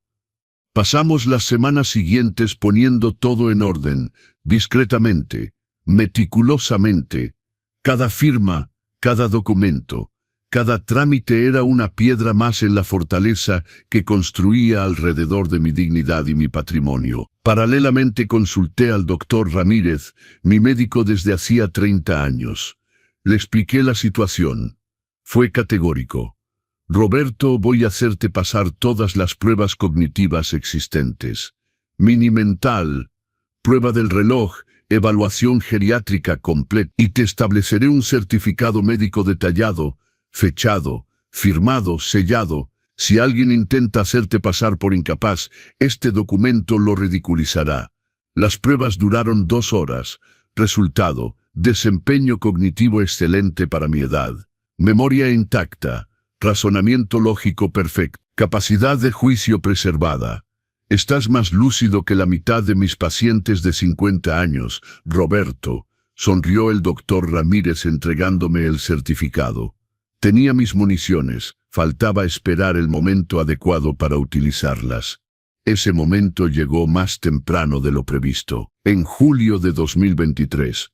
Pasamos las semanas siguientes poniendo todo en orden, discretamente, meticulosamente. Cada firma, cada documento, cada trámite era una piedra más en la fortaleza que construía alrededor de mi dignidad y mi patrimonio. Paralelamente consulté al doctor Ramírez, mi médico desde hacía 30 años. Le expliqué la situación. Fue categórico. Roberto, voy a hacerte pasar todas las pruebas cognitivas existentes. Mini mental, prueba del reloj, evaluación geriátrica completa, y te estableceré un certificado médico detallado, fechado, firmado, sellado. Si alguien intenta hacerte pasar por incapaz, este documento lo ridiculizará. Las pruebas duraron 2 horas. Resultado: desempeño cognitivo excelente para mi edad. Memoria intacta. Razonamiento lógico perfecto. Capacidad de juicio preservada. Estás más lúcido que la mitad de mis pacientes de 50 años, Roberto. Sonrió el doctor Ramírez entregándome el certificado. Tenía mis municiones, faltaba esperar el momento adecuado para utilizarlas. Ese momento llegó más temprano de lo previsto, en julio de 2023.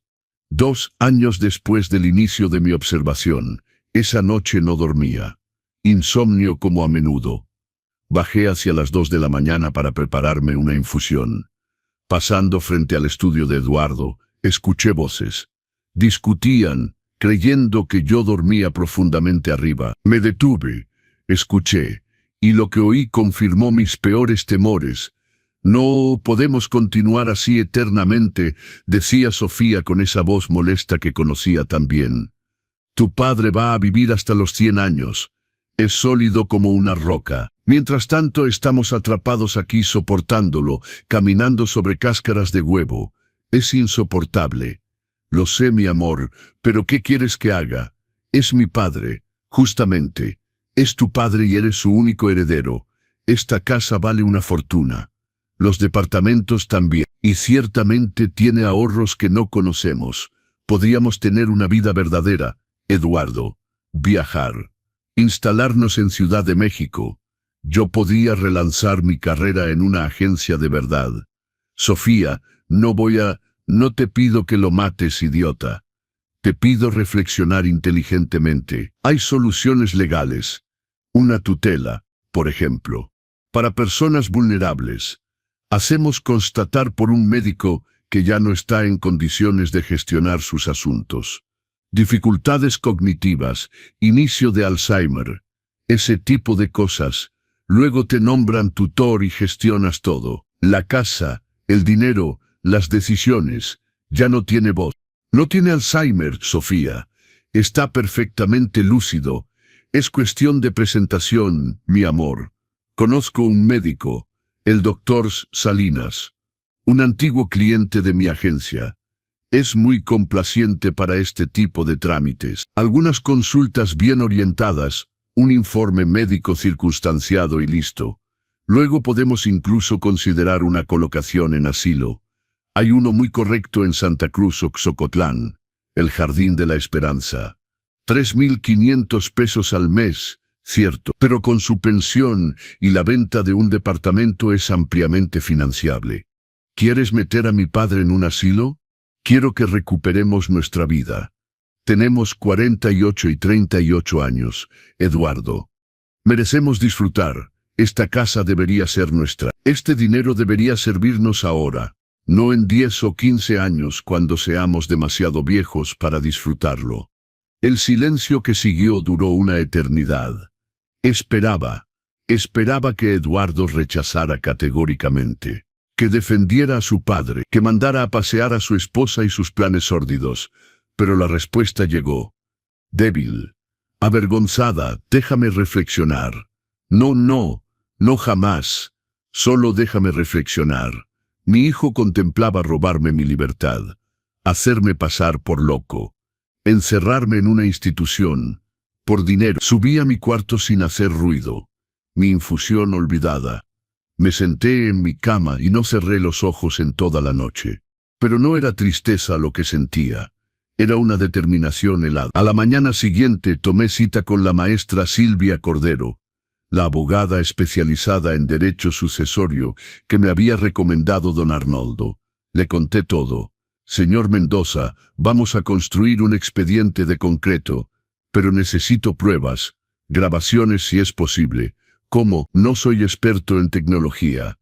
2 años después del inicio de mi observación, esa noche no dormía. Insomnio como a menudo. Bajé hacia las 2 de la mañana para prepararme una infusión. Pasando frente al estudio de Eduardo, escuché voces. Discutían, creyendo que yo dormía profundamente arriba. Me detuve, escuché, y lo que oí confirmó mis peores temores. No podemos continuar así eternamente, decía Sofía con esa voz molesta que conocía tan bien. Tu padre va a vivir hasta los 100 años. Es sólido como una roca. Mientras tanto estamos atrapados aquí soportándolo, caminando sobre cáscaras de huevo. Es insoportable. Lo sé, mi amor, pero ¿qué quieres que haga? Es mi padre, justamente. Es tu padre y eres su único heredero. Esta casa vale una fortuna. Los departamentos también. Y ciertamente tiene ahorros que no conocemos. Podríamos tener una vida verdadera, Eduardo. Viajar. Instalarnos en Ciudad de México. Yo podría relanzar mi carrera en una agencia de verdad. Sofía, no te pido que lo mates, idiota. Te pido reflexionar inteligentemente. Hay soluciones legales. Una tutela, por ejemplo. Para personas vulnerables. Hacemos constatar por un médico que ya no está en condiciones de gestionar sus asuntos. Dificultades cognitivas, inicio de Alzheimer. Ese tipo de cosas. Luego te nombran tutor y gestionas todo. La casa, el dinero, las decisiones. Ya no tiene voz. No tiene Alzheimer, Sofía. Está perfectamente lúcido. Es cuestión de presentación, mi amor. Conozco un médico, el doctor Salinas, un antiguo cliente de mi agencia. Es muy complaciente para este tipo de trámites. Algunas consultas bien orientadas, un informe médico circunstanciado y listo. Luego podemos incluso considerar una colocación en asilo. Hay uno muy correcto en Santa Cruz, Oxocotlán, el Jardín de la Esperanza. 3,500 pesos al mes, cierto, pero con su pensión y la venta de un departamento es ampliamente financiable. ¿Quieres meter a mi padre en un asilo? Quiero que recuperemos nuestra vida. Tenemos 48 y 38 años, Eduardo. Merecemos disfrutar. Esta casa debería ser nuestra. Este dinero debería servirnos ahora. No en 10 o 15 años cuando seamos demasiado viejos para disfrutarlo. El silencio que siguió duró una eternidad. Esperaba que Eduardo rechazara categóricamente, que defendiera a su padre, que mandara a pasear a su esposa y sus planes sórdidos, pero la respuesta llegó. Débil, avergonzada, déjame reflexionar. No jamás. Solo déjame reflexionar. Mi hijo contemplaba robarme mi libertad, hacerme pasar por loco, encerrarme en una institución, por dinero. Subí a mi cuarto sin hacer ruido, mi infusión olvidada. Me senté en mi cama y no cerré los ojos en toda la noche. Pero no era tristeza lo que sentía, era una determinación helada. A la mañana siguiente tomé cita con la maestra Silvia Cordero, la abogada especializada en derecho sucesorio que me había recomendado don Arnoldo. Le conté todo. Señor Mendoza, vamos a construir un expediente de concreto, pero necesito pruebas, grabaciones si es posible. ¿Cómo? No soy experto en tecnología.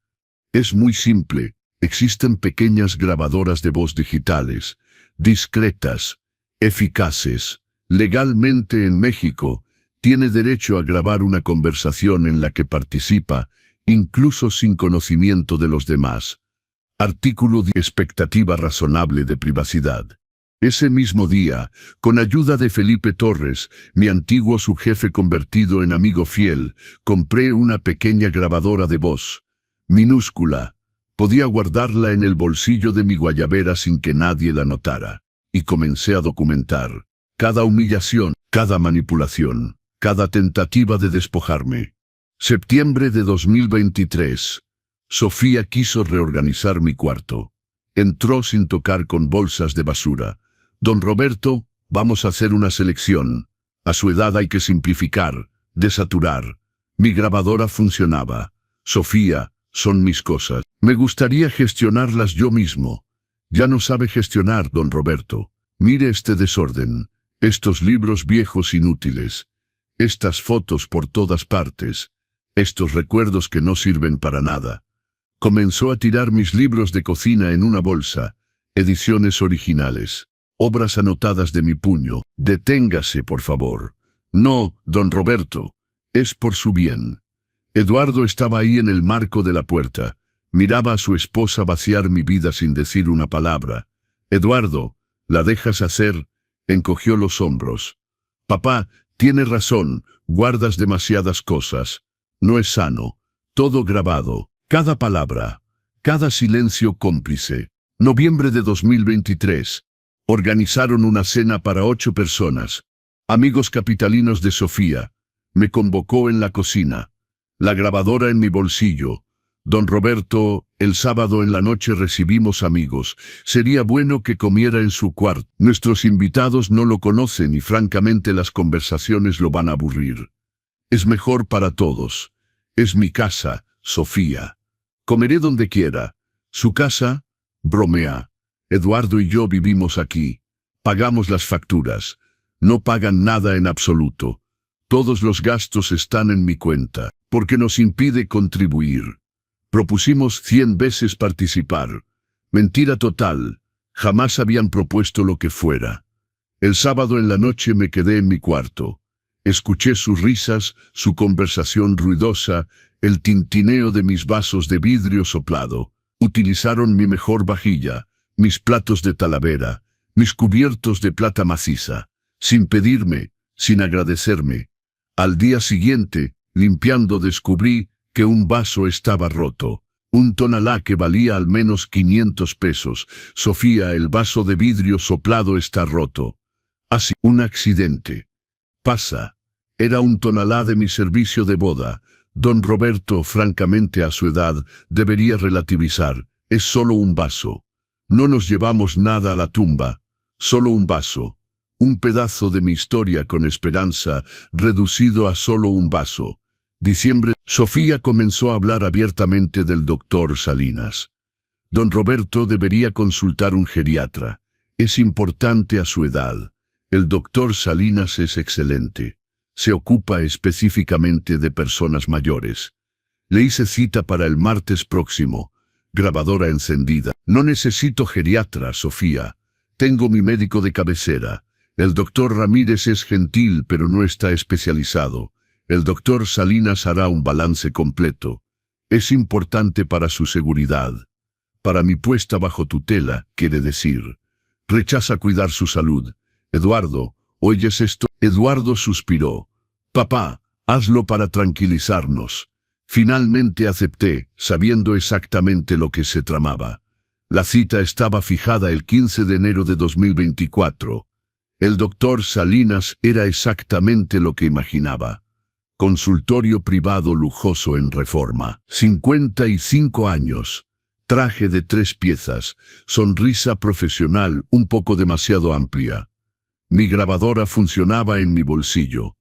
Es muy simple. Existen pequeñas grabadoras de voz digitales, discretas, eficaces. Legalmente en México, tiene derecho a grabar una conversación en la que participa, incluso sin conocimiento de los demás. Artículo de expectativa razonable de privacidad. Ese mismo día, con ayuda de Felipe Torres, mi antiguo subjefe convertido en amigo fiel, compré una pequeña grabadora de voz, minúscula. Podía guardarla en el bolsillo de mi guayabera sin que nadie la notara. Y comencé a documentar cada humillación, cada manipulación, cada tentativa de despojarme. Septiembre de 2023. Sofía quiso reorganizar mi cuarto. Entró sin tocar con bolsas de basura. Don Roberto, vamos a hacer una selección. A su edad hay que simplificar, desaturar. Mi grabadora funcionaba. Sofía, son mis cosas. Me gustaría gestionarlas yo mismo. Ya no sabe gestionar, don Roberto. Mire este desorden. Estos libros viejos inútiles. Estas fotos por todas partes. Estos recuerdos que no sirven para nada. Comenzó a tirar mis libros de cocina en una bolsa. Ediciones originales. Obras anotadas de mi puño. Deténgase, por favor. No, don Roberto. Es por su bien. Eduardo estaba ahí en el marco de la puerta. Miraba a su esposa vaciar mi vida sin decir una palabra. Eduardo, ¿la dejas hacer? Encogió los hombros. Papá, Tiene razón, guardas demasiadas cosas. No es sano. Todo grabado, cada palabra, cada silencio cómplice. Noviembre de 2023. Organizaron una cena para 8 personas. Amigos capitalinos de Sofía. Me convocó en la cocina. La grabadora en mi bolsillo. Don Roberto, el sábado en la noche recibimos amigos. Sería bueno que comiera en su cuarto. Nuestros invitados no lo conocen y francamente las conversaciones lo van a aburrir. Es mejor para todos. Es mi casa, Sofía. Comeré donde quiera. ¿Su casa? Bromea. Eduardo y yo vivimos aquí. Pagamos las facturas. No pagan nada en absoluto. Todos los gastos están en mi cuenta, porque nos impide contribuir. Propusimos 100 veces participar. Mentira total. Jamás habían propuesto lo que fuera. El sábado en la noche me quedé en mi cuarto. Escuché sus risas, su conversación ruidosa, el tintineo de mis vasos de vidrio soplado. Utilizaron mi mejor vajilla, mis platos de talavera, mis cubiertos de plata maciza, sin pedirme, sin agradecerme. Al día siguiente, limpiando descubrí que un vaso estaba roto. Un tonalá que valía al menos 500 pesos. Sofía, el vaso de vidrio soplado está roto. Así, un accidente. Pasa. Era un tonalá de mi servicio de boda. Don Roberto, francamente a su edad, debería relativizar. Es solo un vaso. No nos llevamos nada a la tumba. Solo un vaso. Un pedazo de mi historia con esperanza, reducido a solo un vaso. Diciembre. Sofía comenzó a hablar abiertamente del doctor Salinas. Don Roberto debería consultar un geriatra. Es importante a su edad. El doctor Salinas es excelente. Se ocupa específicamente de personas mayores. Le hice cita para el martes próximo. Grabadora encendida. No necesito geriatra, Sofía. Tengo mi médico de cabecera. El doctor Ramírez es gentil, pero no está especializado. El doctor Salinas hará un balance completo. Es importante para su seguridad. Para mi puesta bajo tutela, quiere decir. Rechaza cuidar su salud. Eduardo, ¿oyes esto? Eduardo suspiró. Papá, hazlo para tranquilizarnos. Finalmente acepté, sabiendo exactamente lo que se tramaba. La cita estaba fijada el 15 de enero de 2024. El doctor Salinas era exactamente lo que imaginaba. Consultorio privado lujoso en Reforma. 55 años. Traje de 3 piezas. Sonrisa profesional un poco demasiado amplia. Mi grabadora funcionaba en mi bolsillo.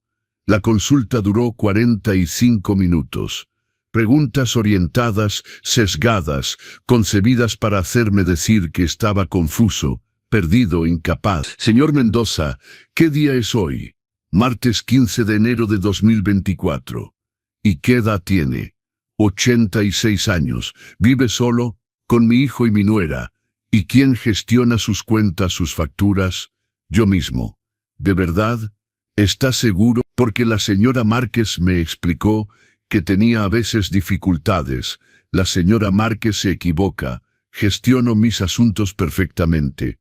La consulta duró 45 minutos. Preguntas orientadas, sesgadas, concebidas para hacerme decir que estaba confuso, perdido, incapaz. Señor Mendoza, ¿qué día es hoy? Martes 15 de enero de 2024. ¿Y qué edad tiene? 86 años. ¿Vive solo? Con mi hijo y mi nuera. ¿Y quién gestiona sus cuentas, sus facturas? Yo mismo. ¿De verdad? ¿Está seguro? Porque la señora Márquez me explicó que tenía a veces dificultades. La señora Márquez se equivoca. Gestiono mis asuntos perfectamente.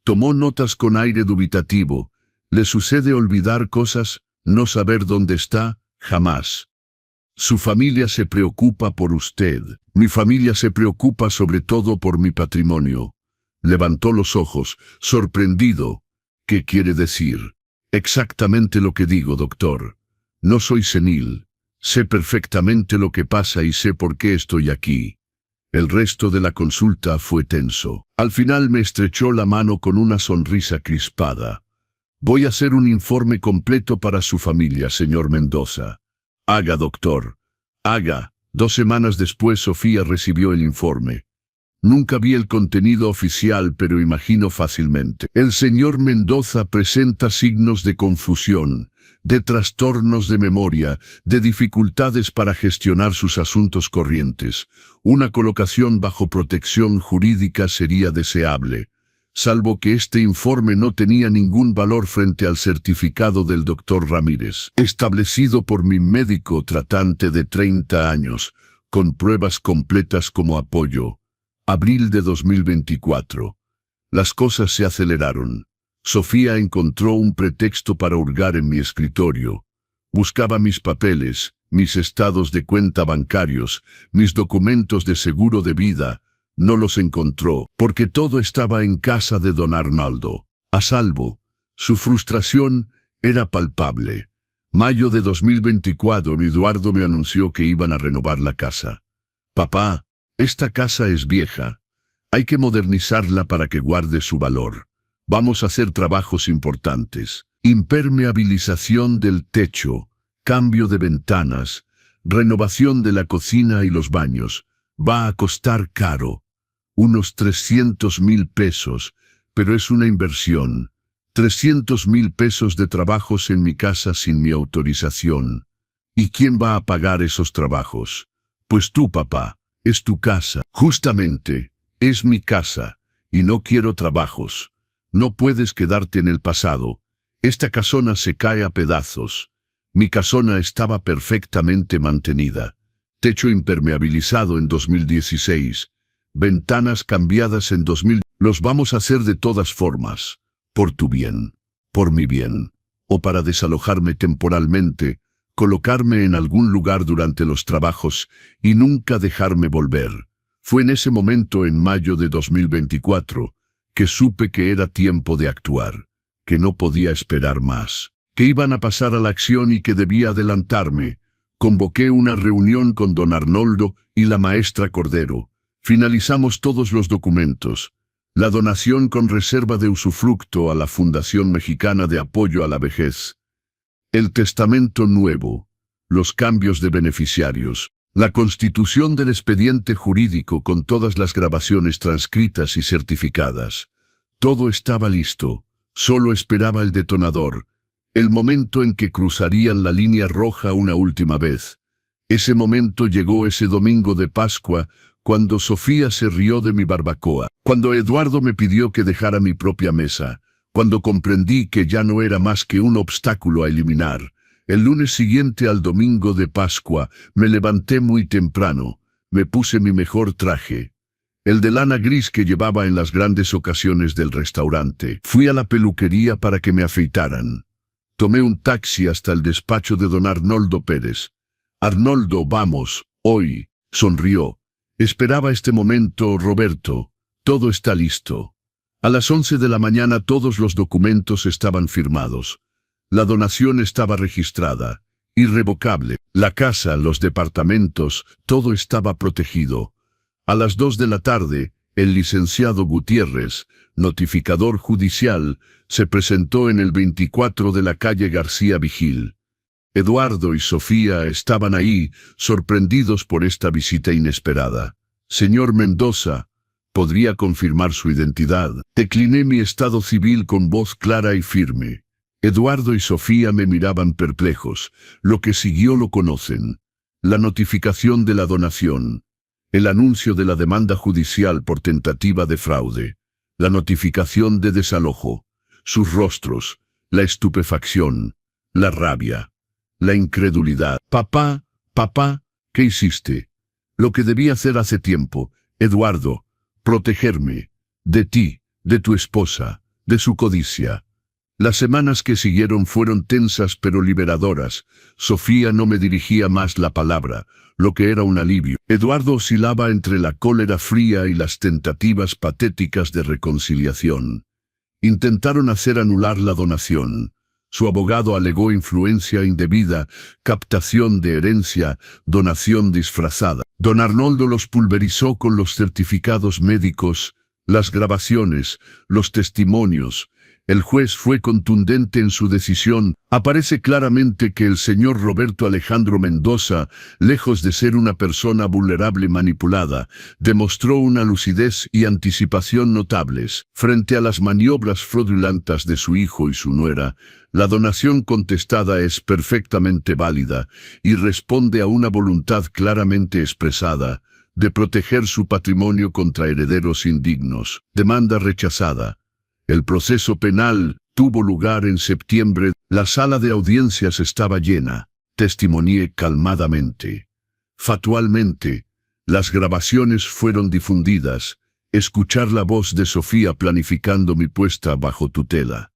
Tomó notas con aire dubitativo. ¿Le sucede olvidar cosas, no saber dónde está? Jamás. Su familia se preocupa por usted. Mi familia se preocupa sobre todo por mi patrimonio. Levantó los ojos, sorprendido. ¿Qué quiere decir? Exactamente lo que digo, doctor. No soy senil. Sé perfectamente lo que pasa y sé por qué estoy aquí. El resto de la consulta fue tenso. Al final me estrechó la mano con una sonrisa crispada. Voy a hacer un informe completo para su familia, señor Mendoza. Haga, doctor. Haga. 2 semanas después Sofía recibió el informe. Nunca vi el contenido oficial, pero imagino fácilmente. El señor Mendoza presenta signos de confusión, de trastornos de memoria, de dificultades para gestionar sus asuntos corrientes. Una colocación bajo protección jurídica sería deseable, salvo que este informe no tenía ningún valor frente al certificado del doctor Ramírez, establecido por mi médico tratante de 30 años, con pruebas completas como apoyo. Abril de 2024. Las cosas se aceleraron. Sofía encontró un pretexto para hurgar en mi escritorio. Buscaba mis papeles, mis estados de cuenta bancarios, mis documentos de seguro de vida. No los encontró, porque todo estaba en casa de don Arnoldo, a salvo. Su frustración era palpable. Mayo de 2024, Eduardo me anunció que iban a renovar la casa. Papá, esta casa es vieja. Hay que modernizarla para que guarde su valor. Vamos a hacer trabajos importantes. Impermeabilización del techo, cambio de ventanas, renovación de la cocina y los baños. Va a costar caro. Unos 300,000 pesos, pero es una inversión. 300,000 pesos de trabajos en mi casa sin mi autorización. ¿Y quién va a pagar esos trabajos? Pues tú, papá. Es tu casa. Justamente, es mi casa, y no quiero trabajos. No puedes quedarte en el pasado. Esta casona se cae a pedazos. Mi casona estaba perfectamente mantenida. Techo impermeabilizado en 2016. Ventanas cambiadas en 2000. Los vamos a hacer de todas formas. Por tu bien. Por mi bien. O para desalojarme temporalmente, colocarme en algún lugar durante los trabajos y nunca dejarme volver. Fue en ese momento, en mayo de 2024, que supe que era tiempo de actuar, que no podía esperar más, que iban a pasar a la acción y que debía adelantarme. Convoqué una reunión con don Arnoldo y la maestra Cordero. Finalizamos todos los documentos. La donación con reserva de usufructo a la Fundación Mexicana de Apoyo a la Vejez. El testamento nuevo. Los cambios de beneficiarios. La constitución del expediente jurídico con todas las grabaciones transcritas y certificadas. Todo estaba listo. Solo esperaba el detonador. El momento en que cruzarían la línea roja una última vez. Ese momento llegó ese domingo de Pascua, cuando Sofía se rió de mi barbacoa, cuando Eduardo me pidió que dejara mi propia mesa, cuando comprendí que ya no era más que un obstáculo a eliminar. El lunes siguiente al domingo de Pascua, me levanté muy temprano, me puse mi mejor traje, el de lana gris que llevaba en las grandes ocasiones del restaurante. Fui a la peluquería para que me afeitaran. Tomé un taxi hasta el despacho de don Arnoldo Pérez. Arnoldo, vamos, hoy, sonrió. Esperaba este momento, Roberto. Todo está listo. A las 11 de la mañana todos los documentos estaban firmados. La donación estaba registrada, irrevocable. La casa, los departamentos, todo estaba protegido. A las 2 de la tarde, el licenciado Gutiérrez, notificador judicial, se presentó en el 24 de la calle García Vigil. Eduardo y Sofía estaban ahí, sorprendidos por esta visita inesperada. Señor Mendoza, ¿podría confirmar su identidad? Decliné mi estado civil con voz clara y firme. Eduardo y Sofía me miraban perplejos. Lo que siguió lo conocen. La notificación de la donación. El anuncio de la demanda judicial por tentativa de fraude. La notificación de desalojo. Sus rostros. La estupefacción. La rabia. La incredulidad. Papá, ¿qué hiciste? Lo que debí hacer hace tiempo, Eduardo, protegerme, de ti, de tu esposa, de su codicia. Las semanas que siguieron fueron tensas pero liberadoras. Sofía no me dirigía más la palabra, lo que era un alivio. Eduardo oscilaba entre la cólera fría y las tentativas patéticas de reconciliación. Intentaron hacer anular la donación. Su abogado alegó influencia indebida, captación de herencia, donación disfrazada. Don Arnoldo los pulverizó con los certificados médicos, las grabaciones, los testimonios. El juez fue contundente en su decisión. Aparece claramente que el señor Roberto Alejandro Mendoza, lejos de ser una persona vulnerable manipulada, demostró una lucidez y anticipación notables. Frente a las maniobras fraudulentas de su hijo y su nuera, la donación contestada es perfectamente válida y responde a una voluntad claramente expresada de proteger su patrimonio contra herederos indignos. Demanda rechazada. El proceso penal tuvo lugar en septiembre. La sala de audiencias estaba llena. Testimonié calmadamente. Fatualmente, las grabaciones fueron difundidas. Escuchar la voz de Sofía planificando mi puesta bajo tutela.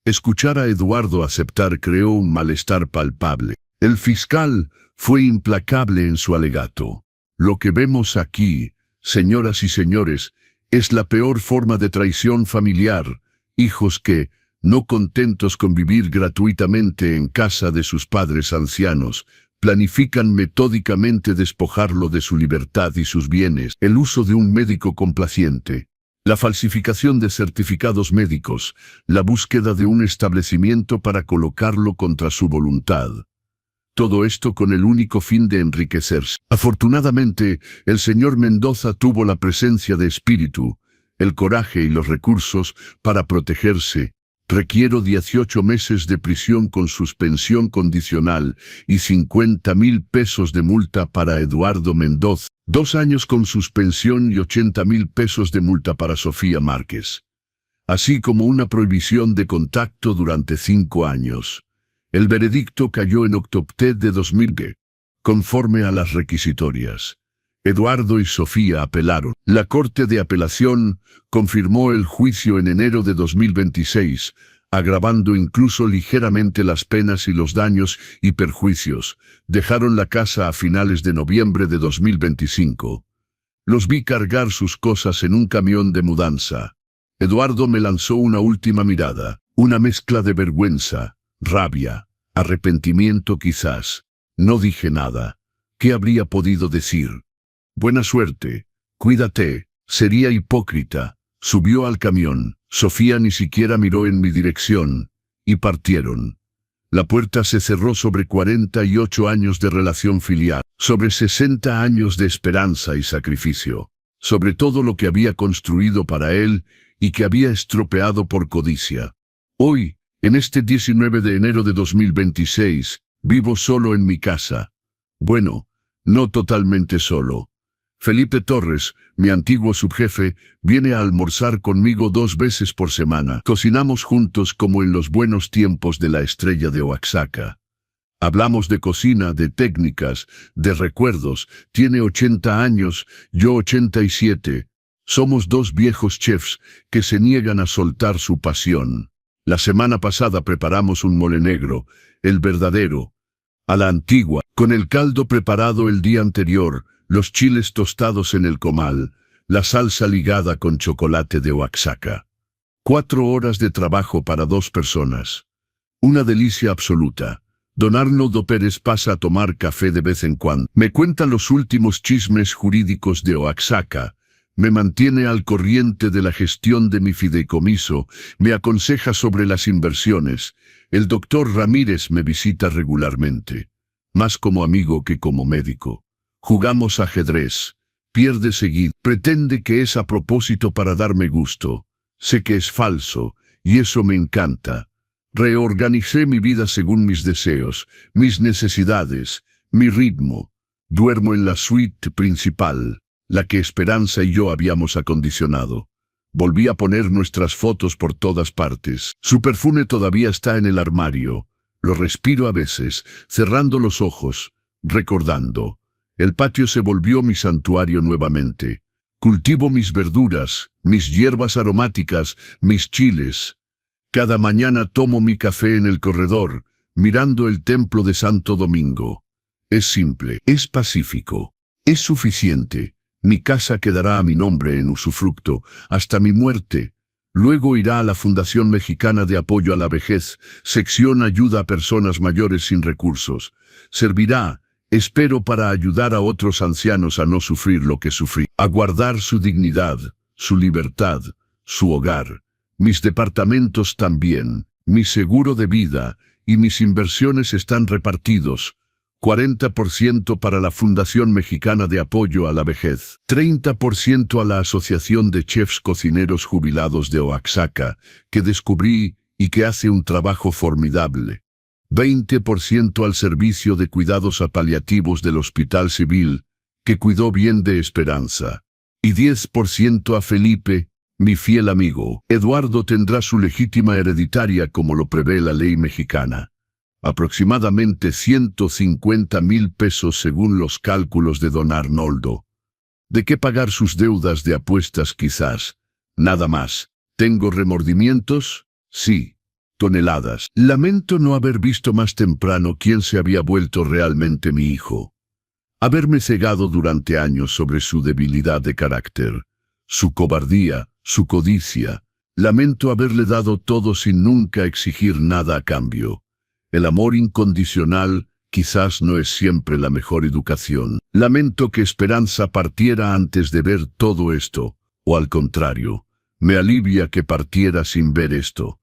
Escuchar a Eduardo aceptar creó un malestar palpable. El fiscal fue implacable en su alegato. Lo que vemos aquí, señoras y señores, es la peor forma de traición familiar. Hijos que, no contentos con vivir gratuitamente en casa de sus padres ancianos, planifican metódicamente despojarlo de su libertad y sus bienes. El uso de un médico complaciente, la falsificación de certificados médicos, la búsqueda de un establecimiento para colocarlo contra su voluntad. Todo esto con el único fin de enriquecerse. Afortunadamente, el señor Mendoza tuvo la presencia de espíritu, el coraje y los recursos para protegerse. Requiero 18 meses de prisión con suspensión condicional y 50.000 pesos de multa para Eduardo Mendoza. 2 años con suspensión y 80.000 pesos de multa para Sofía Márquez. Así como una prohibición de contacto durante 5 años. El veredicto cayó en octubre de 2000, conforme a las requisitorias. Eduardo y Sofía apelaron. La Corte de Apelación confirmó el juicio en enero de 2026, agravando incluso ligeramente las penas y los daños y perjuicios. Dejaron la casa a finales de noviembre de 2025. Los vi cargar sus cosas en un camión de mudanza. Eduardo me lanzó una última mirada, una mezcla de vergüenza, rabia, arrepentimiento quizás. No dije nada. ¿Qué habría podido decir? Buena suerte, cuídate, sería hipócrita. Subió al camión, Sofía ni siquiera miró en mi dirección, y partieron. La puerta se cerró sobre 48 años de relación filial, sobre 60 años de esperanza y sacrificio, sobre todo lo que había construido para él y que había estropeado por codicia. Hoy, en este 19 de enero de 2026, vivo solo en mi casa. Bueno, no totalmente solo. Felipe Torres, mi antiguo subjefe, viene a almorzar conmigo 2 veces por semana. Cocinamos juntos como en los buenos tiempos de la Estrella de Oaxaca. Hablamos de cocina, de técnicas, de recuerdos. Tiene 80 años, yo 87. Somos 2 viejos chefs que se niegan a soltar su pasión. La semana pasada preparamos un mole negro, el verdadero, a la antigua, con el caldo preparado el día anterior, los chiles tostados en el comal, la salsa ligada con chocolate de Oaxaca. 4 horas de trabajo para 2 personas. Una delicia absoluta. Don Arnoldo Pérez pasa a tomar café de vez en cuando. Me cuenta los últimos chismes jurídicos de Oaxaca. Me mantiene al corriente de la gestión de mi fideicomiso. Me aconseja sobre las inversiones. El doctor Ramírez me visita regularmente. Más como amigo que como médico. Jugamos ajedrez. Pierde seguido. Pretende que es a propósito para darme gusto. Sé que es falso, y eso me encanta. Reorganicé mi vida según mis deseos, mis necesidades, mi ritmo. Duermo en la suite principal, la que Esperanza y yo habíamos acondicionado. Volví a poner nuestras fotos por todas partes. Su perfume todavía está en el armario. Lo respiro a veces, cerrando los ojos, recordando. El patio se volvió mi santuario nuevamente. Cultivo mis verduras, mis hierbas aromáticas, mis chiles. Cada mañana tomo mi café en el corredor, mirando el templo de Santo Domingo. Es simple, es pacífico, es suficiente. Mi casa quedará a mi nombre en usufructo hasta mi muerte. Luego irá a la Fundación Mexicana de Apoyo a la Vejez, sección Ayuda a Personas Mayores sin Recursos. Servirá, espero, para ayudar a otros ancianos a no sufrir lo que sufrí, a guardar su dignidad, su libertad, su hogar. Mis departamentos también, mi seguro de vida y mis inversiones están repartidos. 40% para la Fundación Mexicana de Apoyo a la Vejez, 30% a la Asociación de Chefs Cocineros Jubilados de Oaxaca, que descubrí y que hace un trabajo formidable. 20% al Servicio de Cuidados Paliativos del Hospital Civil, que cuidó bien de Esperanza. Y 10% a Felipe, mi fiel amigo. Eduardo tendrá su legítima hereditaria como lo prevé la ley mexicana. Aproximadamente 150.000 pesos según los cálculos de don Arnoldo. ¿De qué pagar sus deudas de apuestas quizás? Nada más. ¿Tengo remordimientos? Sí. toneladas. Lamento no haber visto más temprano quién se había vuelto realmente mi hijo. Haberme cegado durante años sobre su debilidad de carácter, su cobardía, su codicia. Lamento haberle dado todo sin nunca exigir nada a cambio. El amor incondicional quizás no es siempre la mejor educación. Lamento que Esperanza partiera antes de ver todo esto, o al contrario, me alivia que partiera sin ver esto.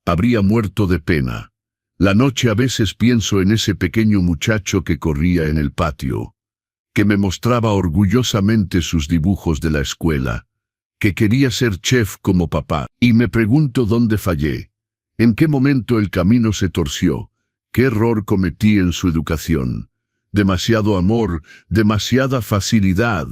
Habría muerto de pena. La noche a veces pienso en ese pequeño muchacho que corría en el patio, que me mostraba orgullosamente sus dibujos de la escuela, que quería ser chef como papá, y me pregunto dónde fallé, en qué momento el camino se torció, qué error cometí en su educación. Demasiado amor, demasiada facilidad,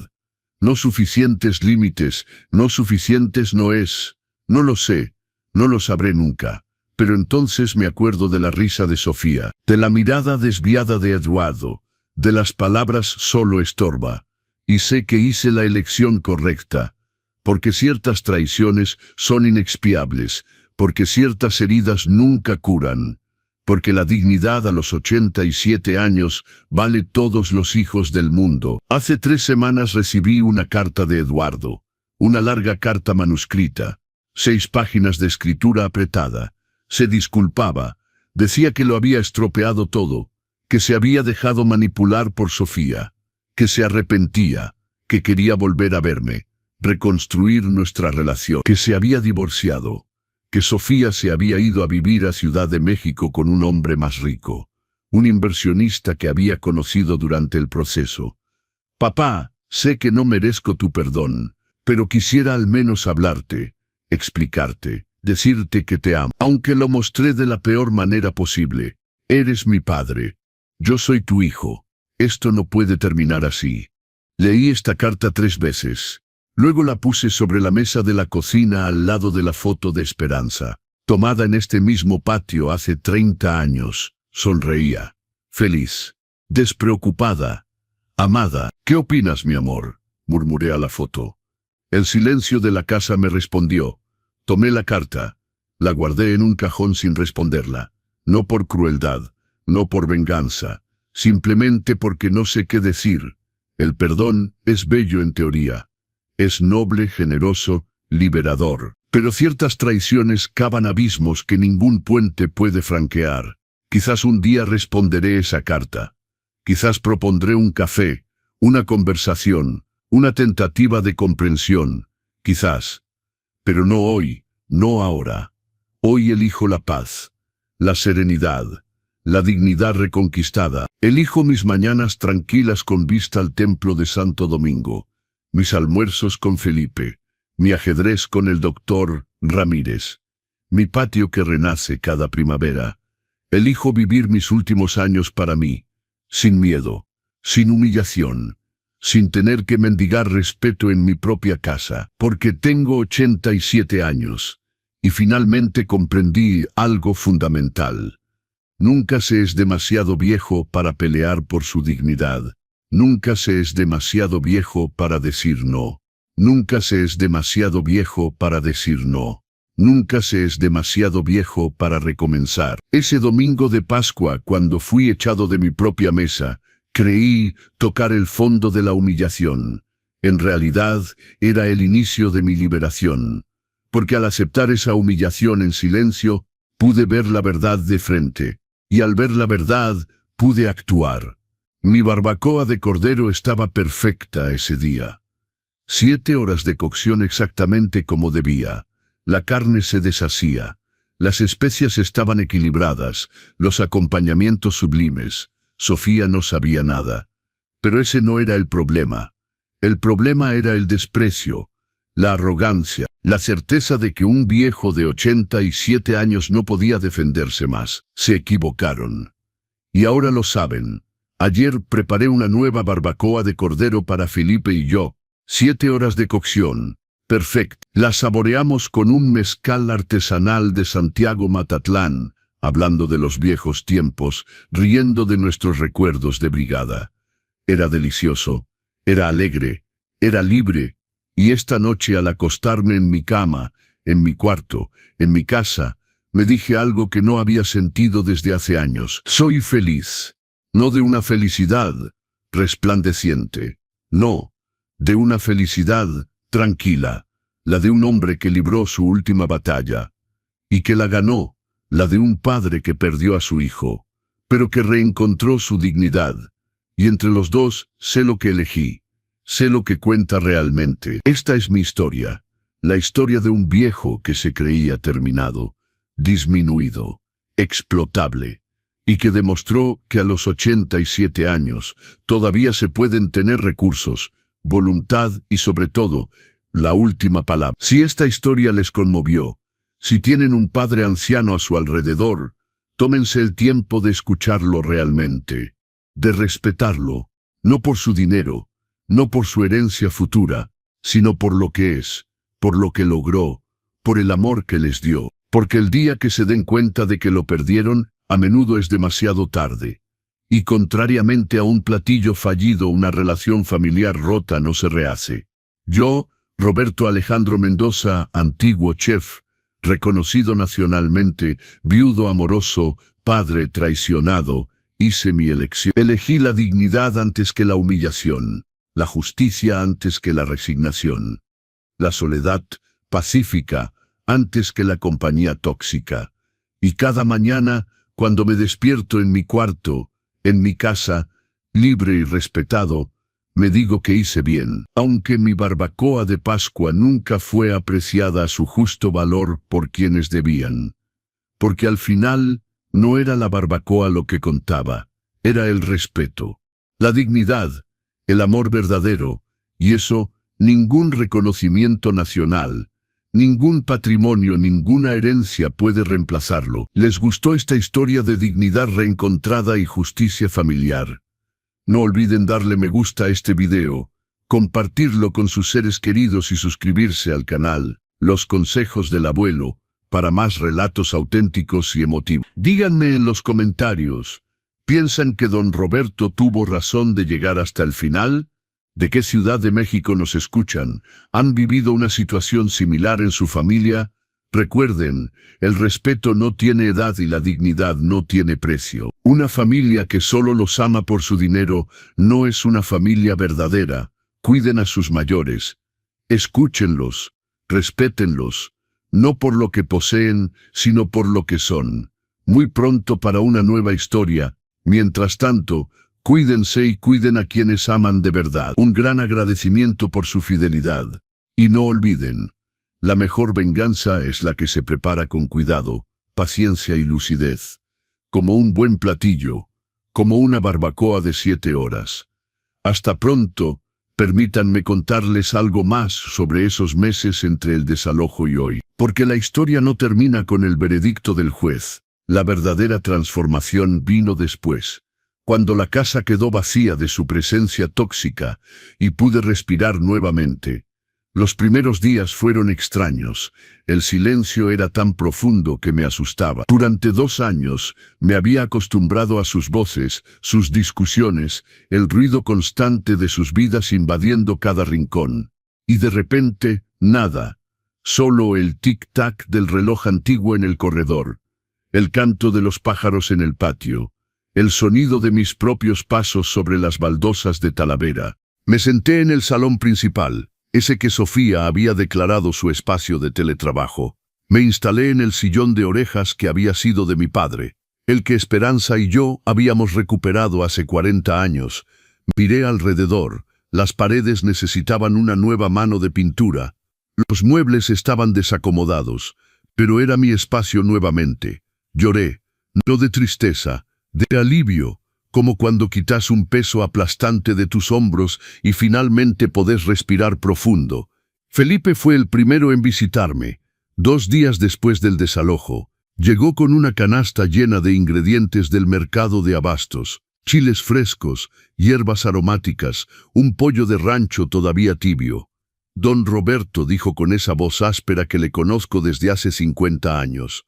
no suficientes límites, no suficientes no es, no lo sé, no lo sabré nunca. Pero entonces me acuerdo de la risa de Sofía, de la mirada desviada de Eduardo, de las palabras solo estorba, y sé que hice la elección correcta, porque ciertas traiciones son inexpiables, porque ciertas heridas nunca curan, porque la dignidad a los 87 años vale todos los hijos del mundo. Hace 3 semanas recibí una carta de Eduardo, una larga carta manuscrita, 6 páginas de escritura apretada. Se disculpaba, decía que lo había estropeado todo, que se había dejado manipular por Sofía, que se arrepentía, que quería volver a verme, reconstruir nuestra relación, que se había divorciado, que Sofía se había ido a vivir a Ciudad de México con un hombre más rico, un inversionista que había conocido durante el proceso. Papá, sé que no merezco tu perdón, pero quisiera al menos hablarte, explicarte, decirte que te amo, aunque lo mostré de la peor manera posible. Eres mi padre. Yo soy tu hijo. Esto no puede terminar así. Leí esta carta 3 veces. Luego la puse sobre la mesa de la cocina al lado de la foto de Esperanza, tomada en este mismo patio hace 30 años. Sonreía, feliz, despreocupada, amada. ¿Qué opinas, mi amor?, murmuré a la foto. El silencio de la casa me respondió. Tomé la carta, la guardé en un cajón sin responderla, no por crueldad, no por venganza, simplemente porque no sé qué decir. El perdón es bello en teoría. Es noble, generoso, liberador. Pero ciertas traiciones cavan abismos que ningún puente puede franquear. Quizás un día responderé esa carta. Quizás propondré un café, una conversación, una tentativa de comprensión. Quizás. Pero no hoy, no ahora. Hoy elijo la paz, la serenidad, la dignidad reconquistada. Elijo mis mañanas tranquilas con vista al templo de Santo Domingo, mis almuerzos con Felipe, mi ajedrez con el doctor Ramírez, mi patio que renace cada primavera. Elijo vivir mis últimos años para mí, sin miedo, sin humillación, sin tener que mendigar respeto en mi propia casa, porque tengo 87 años, y finalmente comprendí algo fundamental. Nunca se es demasiado viejo para pelear por su dignidad. Nunca se es demasiado viejo para decir no. Nunca se es demasiado viejo para decir no. Nunca se es demasiado viejo para recomenzar. Ese domingo de Pascua, cuando fui echado de mi propia mesa, creí tocar el fondo de la humillación. En realidad, era el inicio de mi liberación. Porque al aceptar esa humillación en silencio, pude ver la verdad de frente. Y al ver la verdad, pude actuar. Mi barbacoa de cordero estaba perfecta ese día. 7 horas de cocción exactamente como debía. La carne se deshacía. Las especias estaban equilibradas, los acompañamientos sublimes. Sofía no sabía nada. Pero ese no era el problema. El problema era el desprecio, la arrogancia, la certeza de que un viejo de 87 años no podía defenderse más. Se equivocaron. Y ahora lo saben. Ayer preparé una nueva barbacoa de cordero para Felipe y yo. 7 horas de cocción. Perfecto. La saboreamos con un mezcal artesanal de Santiago Matatlán, hablando de los viejos tiempos, riendo de nuestros recuerdos de brigada. Era delicioso, era alegre, era libre, y esta noche al acostarme en mi cama, en mi cuarto, en mi casa, me dije algo que no había sentido desde hace años. Soy feliz. No de una felicidad resplandeciente. No, de una felicidad tranquila. La de un hombre que libró su última batalla. Y que la ganó. La de un padre que perdió a su hijo, pero que reencontró su dignidad. Y entre los dos, sé lo que elegí. Sé lo que cuenta realmente. Esta es mi historia. La historia de un viejo que se creía terminado, disminuido, explotable, y que demostró que a los 87 años todavía se pueden tener recursos, voluntad y sobre todo, la última palabra. Si esta historia les conmovió, si tienen un padre anciano a su alrededor, tómense el tiempo de escucharlo realmente, de respetarlo, no por su dinero, no por su herencia futura, sino por lo que es, por lo que logró, por el amor que les dio, porque el día que se den cuenta de que lo perdieron, a menudo es demasiado tarde. Y contrariamente a un platillo fallido, una relación familiar rota no se rehace. Yo, Roberto Alejandro Mendoza, antiguo chef, reconocido nacionalmente, viudo amoroso, padre traicionado, hice mi elección. Elegí la dignidad antes que la humillación, la justicia antes que la resignación, la soledad pacífica antes que la compañía tóxica. Y cada mañana, cuando me despierto en mi cuarto, en mi casa, libre y respetado, me digo que hice bien, aunque mi barbacoa de Pascua nunca fue apreciada a su justo valor por quienes debían. Porque al final, no era la barbacoa lo que contaba, era el respeto, la dignidad, el amor verdadero, y eso, ningún reconocimiento nacional, ningún patrimonio, ninguna herencia puede reemplazarlo. ¿Les gustó esta historia de dignidad reencontrada y justicia familiar? No olviden darle me gusta a este video, compartirlo con sus seres queridos y suscribirse al canal, Los Consejos del Abuelo, para más relatos auténticos y emotivos. Díganme en los comentarios, ¿piensan que don Roberto tuvo razón de llegar hasta el final? ¿De qué ciudad de México nos escuchan? ¿Han vivido una situación similar en su familia? Recuerden, el respeto no tiene edad y la dignidad no tiene precio. Una familia que solo los ama por su dinero no es una familia verdadera. Cuiden a sus mayores. Escúchenlos, respétenlos, no por lo que poseen, sino por lo que son. Muy pronto para una nueva historia. Mientras tanto, cuídense y cuiden a quienes aman de verdad. Un gran agradecimiento por su fidelidad. Y no olviden, la mejor venganza es la que se prepara con cuidado, paciencia y lucidez. Como un buen platillo, como una barbacoa de 7 horas. Hasta pronto, permítanme contarles algo más sobre esos meses entre el desalojo y hoy. Porque la historia no termina con el veredicto del juez. La verdadera transformación vino después, cuando la casa quedó vacía de su presencia tóxica y pude respirar nuevamente. Los primeros días fueron extraños. El silencio era tan profundo que me asustaba. Durante 2 años me había acostumbrado a sus voces, sus discusiones, el ruido constante de sus vidas invadiendo cada rincón. Y de repente, nada. Solo el tic-tac del reloj antiguo en el corredor, el canto de los pájaros en el patio, el sonido de mis propios pasos sobre las baldosas de Talavera. Me senté en el salón principal, ese que Sofía había declarado su espacio de teletrabajo. Me instalé en el sillón de orejas que había sido de mi padre, el que Esperanza y yo habíamos recuperado hace 40 años. Miré alrededor. Las paredes necesitaban una nueva mano de pintura. Los muebles estaban desacomodados, pero era mi espacio nuevamente. Lloré, no de tristeza, de alivio, como cuando quitas un peso aplastante de tus hombros y finalmente podés respirar profundo. Felipe fue el primero en visitarme. 2 días después del desalojo, llegó con una canasta llena de ingredientes del mercado de abastos, chiles frescos, hierbas aromáticas, un pollo de rancho todavía tibio. Don Roberto dijo con esa voz áspera que le conozco desde hace 50 años.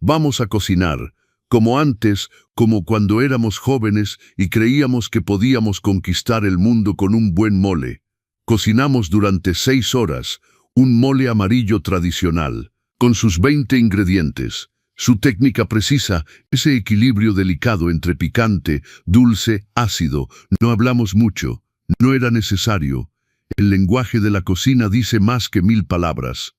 Vamos a cocinar, como antes, como cuando éramos jóvenes y creíamos que podíamos conquistar el mundo con un buen mole. Cocinamos durante 6 horas, un mole amarillo tradicional, con sus 20 ingredientes, Su técnica precisa, ese equilibrio delicado entre picante, dulce, ácido. No hablamos mucho, no era necesario. El lenguaje de la cocina dice más que 1000 palabras.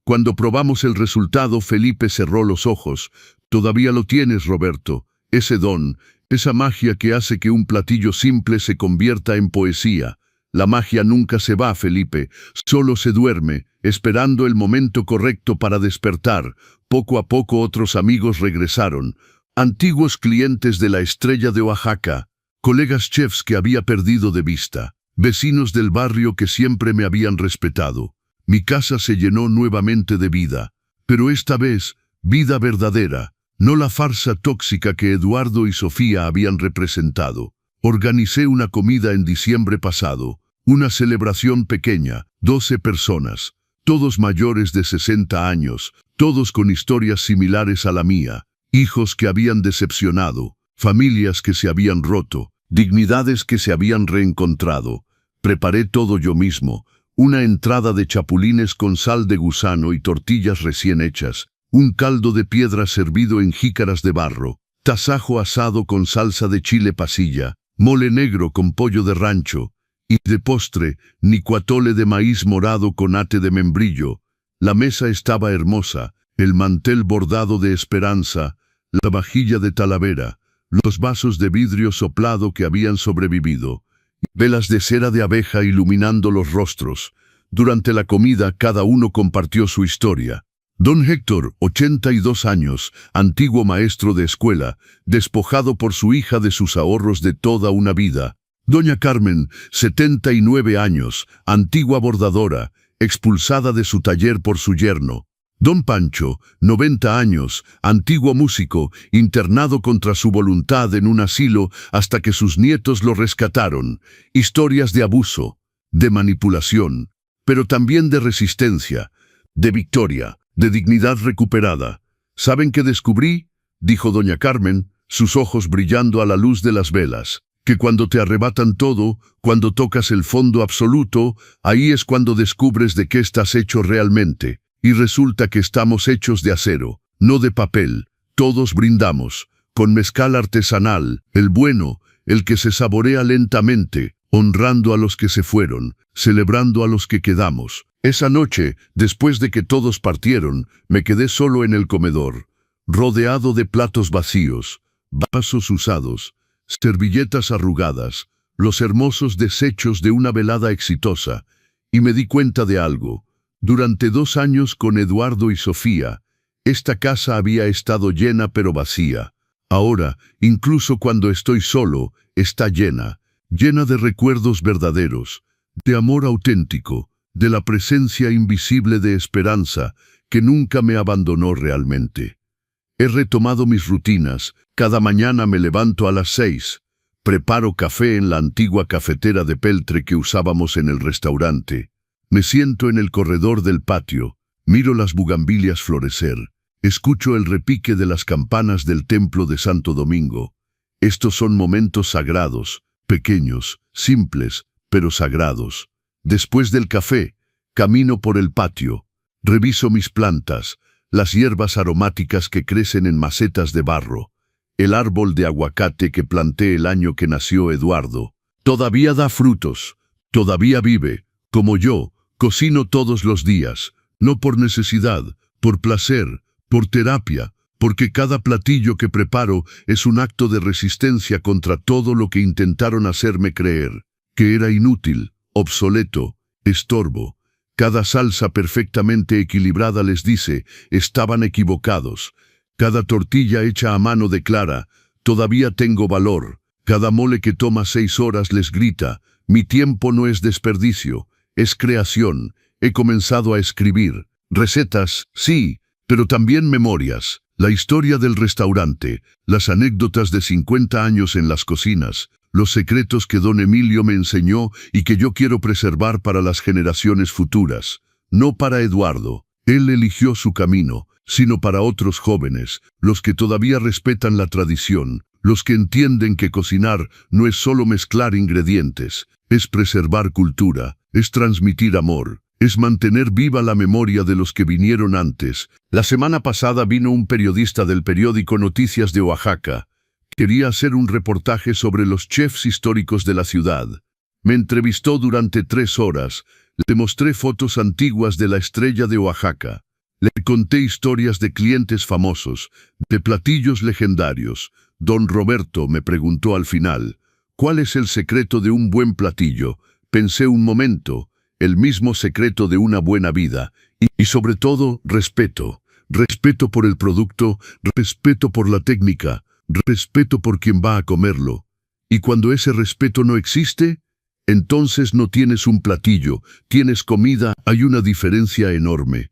Cuando probamos el resultado, Felipe cerró los ojos. Todavía lo tienes, Roberto, ese don, esa magia que hace que un platillo simple se convierta en poesía. La magia nunca se va, Felipe, solo se duerme, esperando el momento correcto para despertar. Poco a poco otros amigos regresaron, antiguos clientes de la Estrella de Oaxaca, colegas chefs que había perdido de vista, vecinos del barrio que siempre me habían respetado. Mi casa se llenó nuevamente de vida, pero esta vez, vida verdadera, no la farsa tóxica que Eduardo y Sofía habían representado. Organicé una comida en diciembre pasado, una celebración pequeña, 12 personas, todos mayores de 60 años, todos con historias similares a la mía, hijos que habían decepcionado, familias que se habían roto, dignidades que se habían reencontrado. Preparé todo yo mismo, una entrada de chapulines con sal de gusano y tortillas recién hechas, un caldo de piedra servido en jícaras de barro, tasajo asado con salsa de chile pasilla, mole negro con pollo de rancho, y de postre, nicuatole de maíz morado con ate de membrillo. La mesa estaba hermosa, el mantel bordado de esperanza, la vajilla de talavera, los vasos de vidrio soplado que habían sobrevivido, velas de cera de abeja iluminando los rostros. Durante la comida cada uno compartió su historia. Don Héctor, 82 años, antiguo maestro de escuela, despojado por su hija de sus ahorros de toda una vida. Doña Carmen, 79 años, antigua bordadora, expulsada de su taller por su yerno. Don Pancho, 90 años, antiguo músico, internado contra su voluntad en un asilo hasta que sus nietos lo rescataron. Historias de abuso, de manipulación, pero también de resistencia, de victoria, de dignidad recuperada. ¿Saben qué descubrí?, dijo doña Carmen, sus ojos brillando a la luz de las velas. Que cuando te arrebatan todo, cuando tocas el fondo absoluto, ahí es cuando descubres de qué estás hecho realmente. Y resulta que estamos hechos de acero, no de papel. Todos brindamos, con mezcal artesanal, el bueno, el que se saborea lentamente, honrando a los que se fueron, celebrando a los que quedamos. Esa noche, después de que todos partieron, me quedé solo en el comedor, rodeado de platos vacíos, vasos usados, servilletas arrugadas, los hermosos desechos de una velada exitosa, y me di cuenta de algo. Durante 2 años con Eduardo y Sofía, esta casa había estado llena pero vacía. Ahora, incluso cuando estoy solo, está llena, llena de recuerdos verdaderos, de amor auténtico, de la presencia invisible de esperanza que nunca me abandonó realmente. He retomado mis rutinas. Cada mañana me levanto a las 6, preparo café en la antigua cafetera de peltre que usábamos en el restaurante. Me siento en el corredor del patio, miro las bugambilias florecer, escucho el repique de las campanas del templo de Santo Domingo. Estos son momentos sagrados, pequeños, simples, pero sagrados. Después del café, camino por el patio, reviso mis plantas, las hierbas aromáticas que crecen en macetas de barro. El árbol de aguacate que planté el año que nació Eduardo, todavía da frutos, todavía vive, como yo, cocino todos los días, no por necesidad, por placer, por terapia, porque cada platillo que preparo es un acto de resistencia contra todo lo que intentaron hacerme creer, que era inútil, obsoleto, estorbo. Cada salsa perfectamente equilibrada les dice, estaban equivocados. Cada tortilla hecha a mano declara, todavía tengo valor. Cada mole que toma 6 horas les grita, mi tiempo no es desperdicio, es creación. He comenzado a escribir. Recetas, sí, pero también memorias. La historia del restaurante, las anécdotas de 50 años en las cocinas, los secretos que don Emilio me enseñó y que yo quiero preservar para las generaciones futuras. No para Eduardo, él eligió su camino, sino para otros jóvenes, los que todavía respetan la tradición, los que entienden que cocinar no es solo mezclar ingredientes, es preservar cultura, es transmitir amor, Es mantener viva la memoria de los que vinieron antes. La semana pasada vino un periodista del periódico Noticias de Oaxaca. Quería hacer un reportaje sobre los chefs históricos de la ciudad. Me entrevistó durante 3 horas. Le mostré fotos antiguas de la estrella de Oaxaca. Le conté historias de clientes famosos, de platillos legendarios. Don Roberto me preguntó al final, ¿cuál es el secreto de un buen platillo? Pensé un momento, el mismo secreto de una buena vida. Y sobre todo, respeto. Respeto por el producto, respeto por la técnica, respeto por quien va a comerlo. Y cuando ese respeto no existe, entonces no tienes un platillo, tienes comida. Hay una diferencia enorme.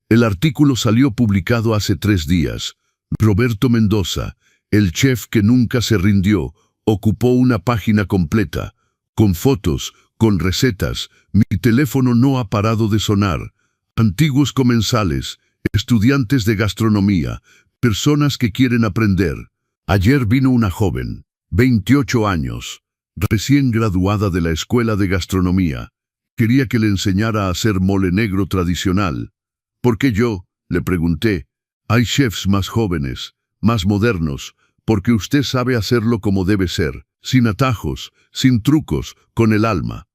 El artículo salió publicado hace 3 días. Roberto Mendoza, el chef que nunca se rindió, ocupó una página completa, con fotos, con recetas. Mi teléfono no ha parado de sonar. Antiguos comensales, estudiantes de gastronomía, personas que quieren aprender. Ayer vino una joven, 28 años, recién graduada de la escuela de gastronomía. Quería que le enseñara a hacer mole negro tradicional. ¿Por qué yo? Le pregunté. Hay chefs más jóvenes, más modernos, porque usted sabe hacerlo como debe ser, sin atajos, sin trucos, con el alma.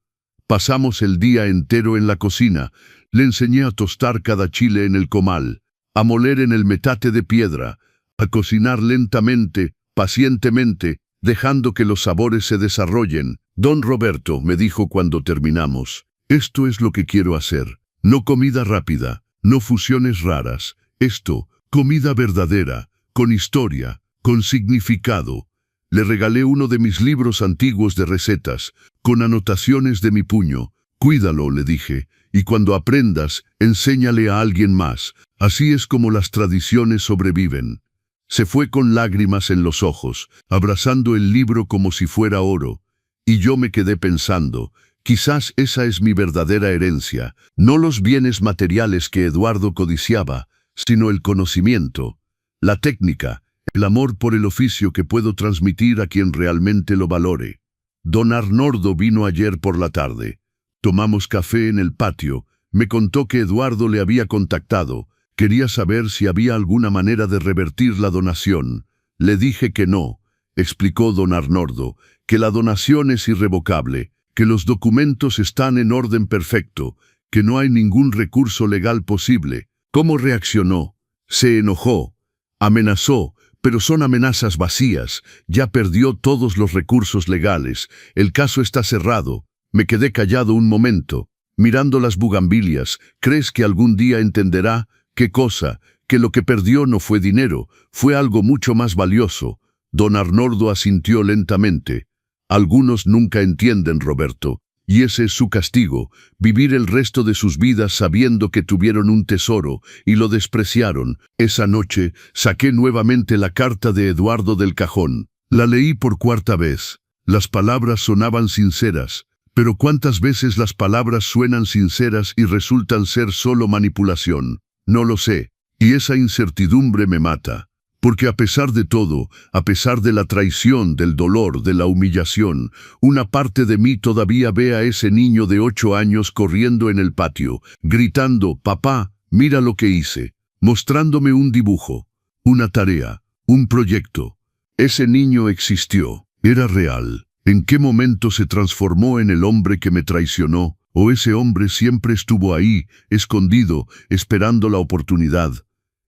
Pasamos el día entero en la cocina. Le enseñé a tostar cada chile en el comal, a moler en el metate de piedra, a cocinar lentamente, pacientemente, dejando que los sabores se desarrollen. Don Roberto me dijo cuando terminamos, esto es lo que quiero hacer. No comida rápida, no fusiones raras. Esto, comida verdadera, con historia, con significado. Le regalé uno de mis libros antiguos de recetas, con anotaciones de mi puño. Cuídalo, le dije, y cuando aprendas, enséñale a alguien más. Así es como las tradiciones sobreviven. Se fue con lágrimas en los ojos, abrazando el libro como si fuera oro. Y yo me quedé pensando, quizás esa es mi verdadera herencia, no los bienes materiales que Eduardo codiciaba, sino el conocimiento, la técnica, el amor por el oficio que puedo transmitir a quien realmente lo valore. Don Arnoldo vino ayer por la tarde. Tomamos café en el patio. Me contó que Eduardo le había contactado. Quería saber si había alguna manera de revertir la donación. Le dije que no. Explicó don Arnoldo, que la donación es irrevocable, que los documentos están en orden perfecto, que no hay ningún recurso legal posible. ¿Cómo reaccionó? Se enojó, amenazó, pero son amenazas vacías. Ya perdió todos los recursos legales. El caso está cerrado. Me quedé callado un momento, mirando las bugambilias. ¿Crees que algún día entenderá? ¿Qué cosa? Que lo que perdió no fue dinero, fue algo mucho más valioso. Don Arnoldo asintió lentamente. Algunos nunca entienden, Roberto, y ese es su castigo, vivir el resto de sus vidas sabiendo que tuvieron un tesoro y lo despreciaron. Esa noche saqué nuevamente la carta de Eduardo del cajón. La leí por 4ª vez. Las palabras sonaban sinceras. Pero ¿cuántas veces las palabras suenan sinceras y resultan ser solo manipulación? No lo sé, y esa incertidumbre me mata. Porque a pesar de todo, a pesar de la traición, del dolor, de la humillación, una parte de mí todavía ve a ese niño de 8 años corriendo en el patio, gritando, «Papá, mira lo que hice», mostrándome un dibujo, una tarea, un proyecto. Ese niño existió, era real. ¿En qué momento se transformó en el hombre que me traicionó? ¿O ese hombre siempre estuvo ahí, escondido, esperando la oportunidad?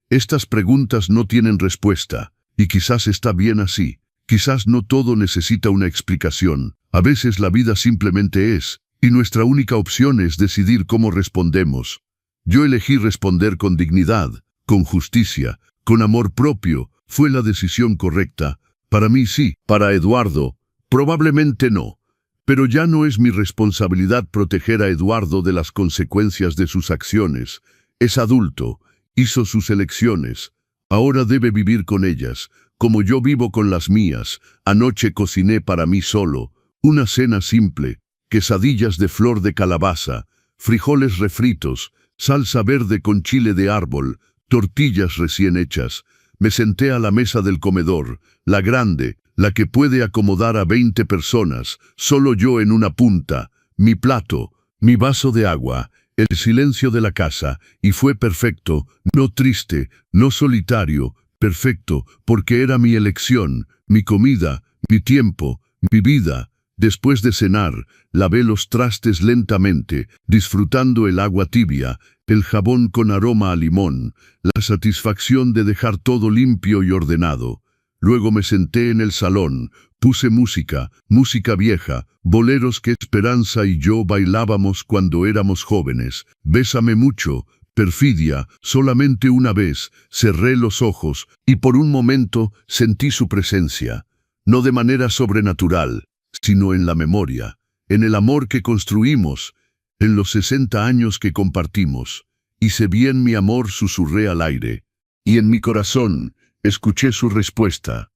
Estas preguntas no tienen respuesta, y quizás está bien así. Quizás no todo necesita una explicación. A veces la vida simplemente es, y nuestra única opción es decidir cómo respondemos. Yo elegí responder con dignidad, con justicia, con amor propio. Fue la decisión correcta. Para mí sí, para Eduardo, probablemente no. Pero ya no es mi responsabilidad proteger a Eduardo de las consecuencias de sus acciones. Es adulto. Hizo sus elecciones, ahora debe vivir con ellas, como yo vivo con las mías. Anoche cociné para mí solo, una cena simple, quesadillas de flor de calabaza, frijoles refritos, salsa verde con chile de árbol, tortillas recién hechas. Me senté a la mesa del comedor, la grande, la que puede acomodar a 20 personas, solo yo en una punta, mi plato, mi vaso de agua. el silencio de la casa, y fue perfecto, no triste, no solitario, perfecto, porque era mi elección, mi comida, mi tiempo, mi vida. Después de cenar, lavé los trastes lentamente, disfrutando el agua tibia, el jabón con aroma a limón, la satisfacción de dejar todo limpio y ordenado. Luego me senté en el salón, puse música, música vieja, boleros que Esperanza y yo bailábamos cuando éramos jóvenes. Bésame mucho, perfidia, solamente una vez, cerré los ojos y por un momento sentí su presencia, no de manera sobrenatural, sino en la memoria, en el amor que construimos, en los 60 años que compartimos. Hice bien mi amor, susurré al aire, y en mi corazón escuché su respuesta,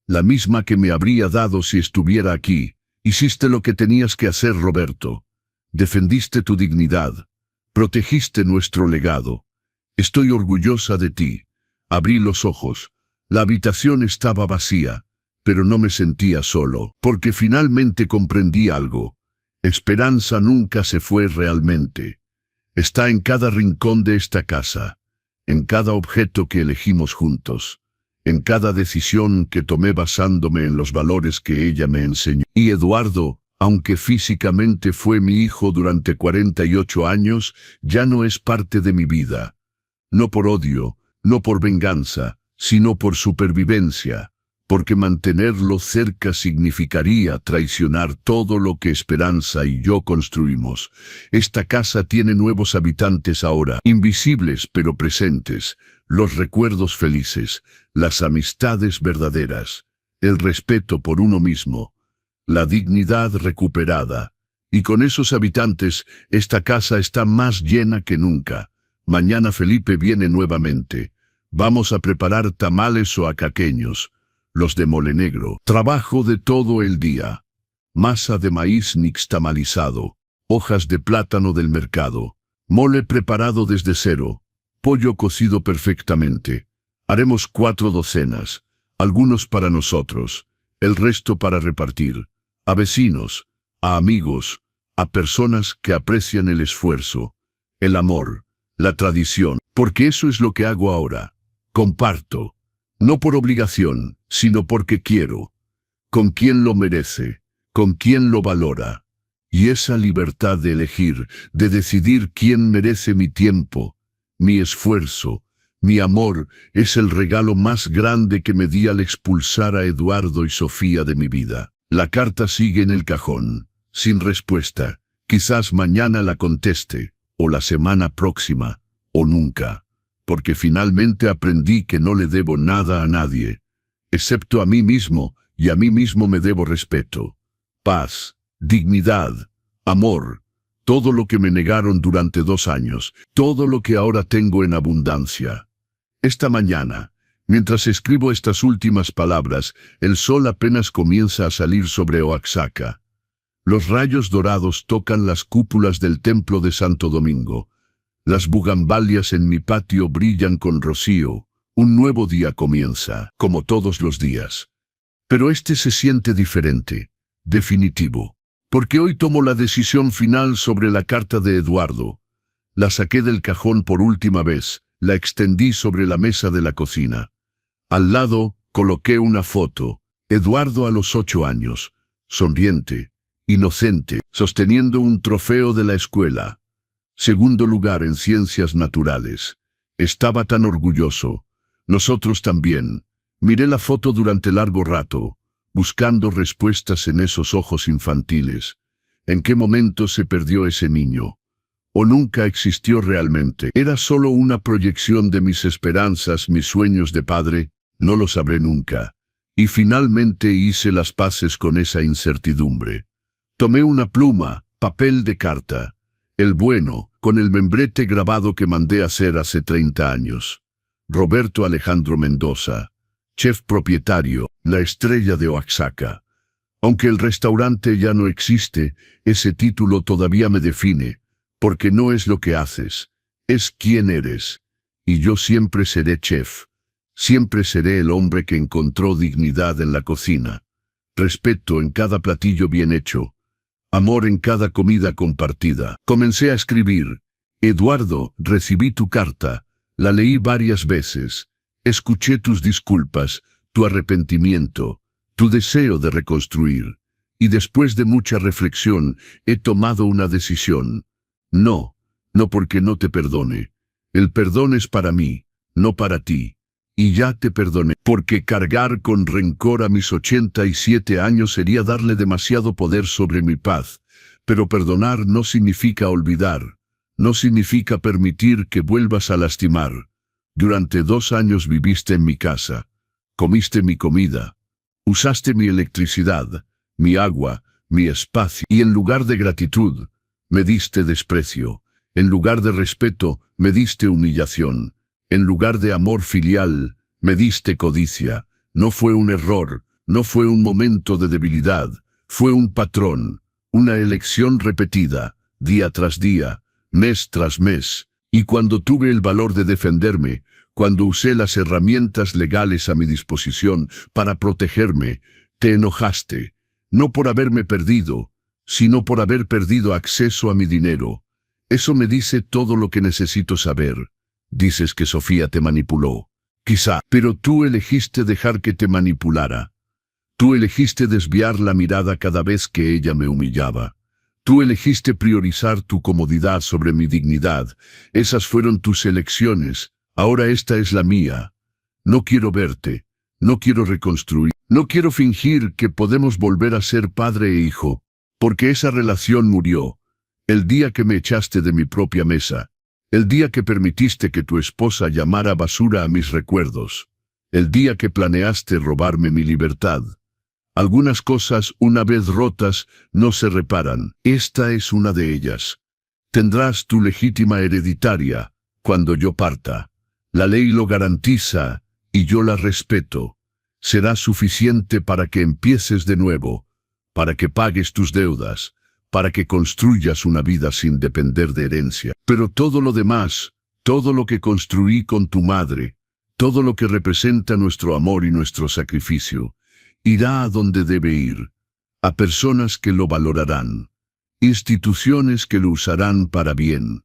la misma que me habría dado si estuviera aquí. Hiciste lo que tenías que hacer, Roberto. Defendiste tu dignidad. Protegiste nuestro legado. Estoy orgullosa de ti. Abrí los ojos. La habitación estaba vacía, pero no me sentía solo, porque finalmente comprendí algo. Esperanza nunca se fue realmente. Está en cada rincón de esta casa, en cada objeto que elegimos juntos, en cada decisión que tomé basándome en los valores que ella me enseñó. Y Eduardo, aunque físicamente fue mi hijo durante 48 años, ya no es parte de mi vida. No por odio, no por venganza, sino por supervivencia, porque mantenerlo cerca significaría traicionar todo lo que Esperanza y yo construimos. Esta casa tiene nuevos habitantes ahora, invisibles pero presentes, los recuerdos felices, las amistades verdaderas, el respeto por uno mismo, la dignidad recuperada. Y con esos habitantes, esta casa está más llena que nunca. Mañana Felipe viene nuevamente. Vamos a preparar tamales oaxaqueños, los de mole negro. Trabajo de todo el día. Masa de maíz nixtamalizado, hojas de plátano del mercado, mole preparado desde cero, pollo cocido perfectamente. Haremos 4 docenas, algunos para nosotros, el resto para repartir, a vecinos, a amigos, a personas que aprecian el esfuerzo, el amor, la tradición, porque eso es lo que hago ahora. Comparto, no por obligación, sino porque quiero, con quien lo merece, con quien lo valora. Y esa libertad de elegir, de decidir quién merece mi tiempo, mi esfuerzo, mi amor, es el regalo más grande que me di al expulsar a Eduardo y Sofía de mi vida. La carta sigue en el cajón, sin respuesta. Quizás mañana la conteste, o la semana próxima, o nunca, porque finalmente aprendí que no le debo nada a nadie, excepto a mí mismo, y a mí mismo me debo respeto, paz, dignidad, amor, todo lo que me negaron durante 2 años, todo lo que ahora tengo en abundancia. Esta mañana, mientras escribo estas últimas palabras, el sol apenas comienza a salir sobre Oaxaca. Los rayos dorados tocan las cúpulas del templo de Santo Domingo. Las bugambalias en mi patio brillan con rocío. Un nuevo día comienza, como todos los días. Pero este se siente diferente, definitivo, porque hoy tomo la decisión final sobre la carta de Eduardo. La saqué del cajón por última vez, la extendí sobre la mesa de la cocina. Al lado, coloqué una foto, Eduardo a los 8 años, sonriente, inocente, sosteniendo un trofeo de la escuela. Segundo lugar en ciencias naturales. Estaba tan orgulloso. Nosotros también. Miré la foto durante largo rato, buscando respuestas en esos ojos infantiles. ¿En qué momento se perdió ese niño? ¿O nunca existió realmente? ¿Era solo una proyección de mis esperanzas, mis sueños de padre? No lo sabré nunca. Y finalmente hice las paces con esa incertidumbre. Tomé una pluma, papel de carta, el bueno, con el membrete grabado que mandé hacer hace 30 años. Roberto Alejandro Mendoza, chef propietario, la estrella de Oaxaca. Aunque el restaurante ya no existe, ese título todavía me define, porque no es lo que haces, es quién eres. Y yo siempre seré chef. Siempre seré el hombre que encontró dignidad en la cocina, respeto en cada platillo bien hecho, amor en cada comida compartida. Comencé a escribir, Eduardo, recibí tu carta, la leí varias veces, escuché tus disculpas, tu arrepentimiento, tu deseo de reconstruir, y después de mucha reflexión he tomado una decisión. No, no porque no te perdone. El perdón es para mí, no para ti. Y ya te perdoné, porque cargar con rencor a mis 87 años sería darle demasiado poder sobre mi paz. Pero perdonar no significa olvidar, no significa permitir que vuelvas a lastimar. Durante 2 años viviste en mi casa, comiste mi comida, usaste mi electricidad, mi agua, mi espacio, y en lugar de gratitud, me diste desprecio, en lugar de respeto, me diste humillación, en lugar de amor filial, me diste codicia. No fue un error, no fue un momento de debilidad, fue un patrón, una elección repetida, día tras día, mes tras mes, y cuando tuve el valor de defenderme, cuando usé las herramientas legales a mi disposición para protegerme, te enojaste, no por haberme perdido, sino por haber perdido acceso a mi dinero. Eso me dice todo lo que necesito saber. Dices que Sofía te manipuló. Quizá, pero tú elegiste dejar que te manipulara. Tú elegiste desviar la mirada cada vez que ella me humillaba. Tú elegiste priorizar tu comodidad sobre mi dignidad. Esas fueron tus elecciones. Ahora esta es la mía. No quiero verte. No quiero reconstruir. No quiero fingir que podemos volver a ser padre e hijo, porque esa relación murió. El día que me echaste de mi propia mesa. El día que permitiste que tu esposa llamara basura a mis recuerdos. El día que planeaste robarme mi libertad. Algunas cosas, una vez rotas, no se reparan. Esta es una de ellas. Tendrás tu legítima hereditaria cuando yo parta. La ley lo garantiza y yo la respeto. Será suficiente para que empieces de nuevo, para que pagues tus deudas, para que construyas una vida sin depender de herencia. Pero todo lo demás, todo lo que construí con tu madre, todo lo que representa nuestro amor y nuestro sacrificio, irá a donde debe ir, a personas que lo valorarán, instituciones que lo usarán para bien,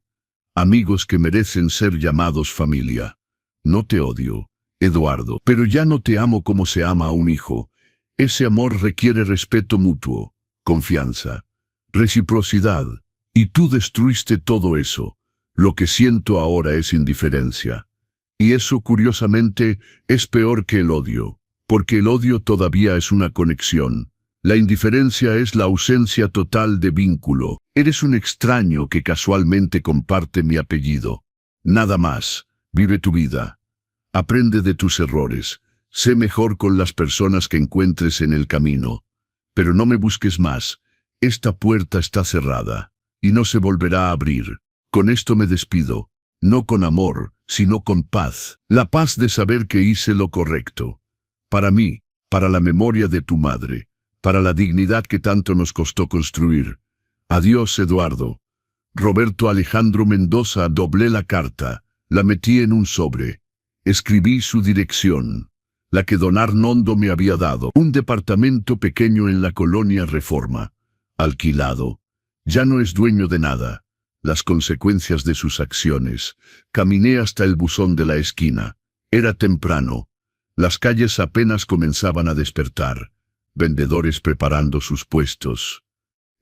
amigos que merecen ser llamados familia. No te odio, Eduardo, pero ya no te amo como se ama a un hijo. Ese amor requiere respeto mutuo, confianza, reciprocidad, y tú destruiste todo eso. Lo que siento ahora es indiferencia. Y eso, curiosamente, es peor que el odio, porque el odio todavía es una conexión. La indiferencia es la ausencia total de vínculo. Eres un extraño que casualmente comparte mi apellido. Nada más. Vive tu vida. Aprende de tus errores. Sé mejor con las personas que encuentres en el camino. Pero no me busques más. Esta puerta está cerrada, y no se volverá a abrir. Con esto me despido, no con amor, sino con paz. La paz de saber que hice lo correcto. Para mí, para la memoria de tu madre, para la dignidad que tanto nos costó construir. Adiós, Eduardo. Roberto Alejandro Mendoza. Doblé la carta, la metí en un sobre. Escribí su dirección, la que don Arnoldo me había dado. Un departamento pequeño en la colonia Reforma. Alquilado. Ya no es dueño de nada. Las consecuencias de sus acciones. Caminé hasta el buzón de la esquina. Era temprano. Las calles apenas comenzaban a despertar. Vendedores preparando sus puestos.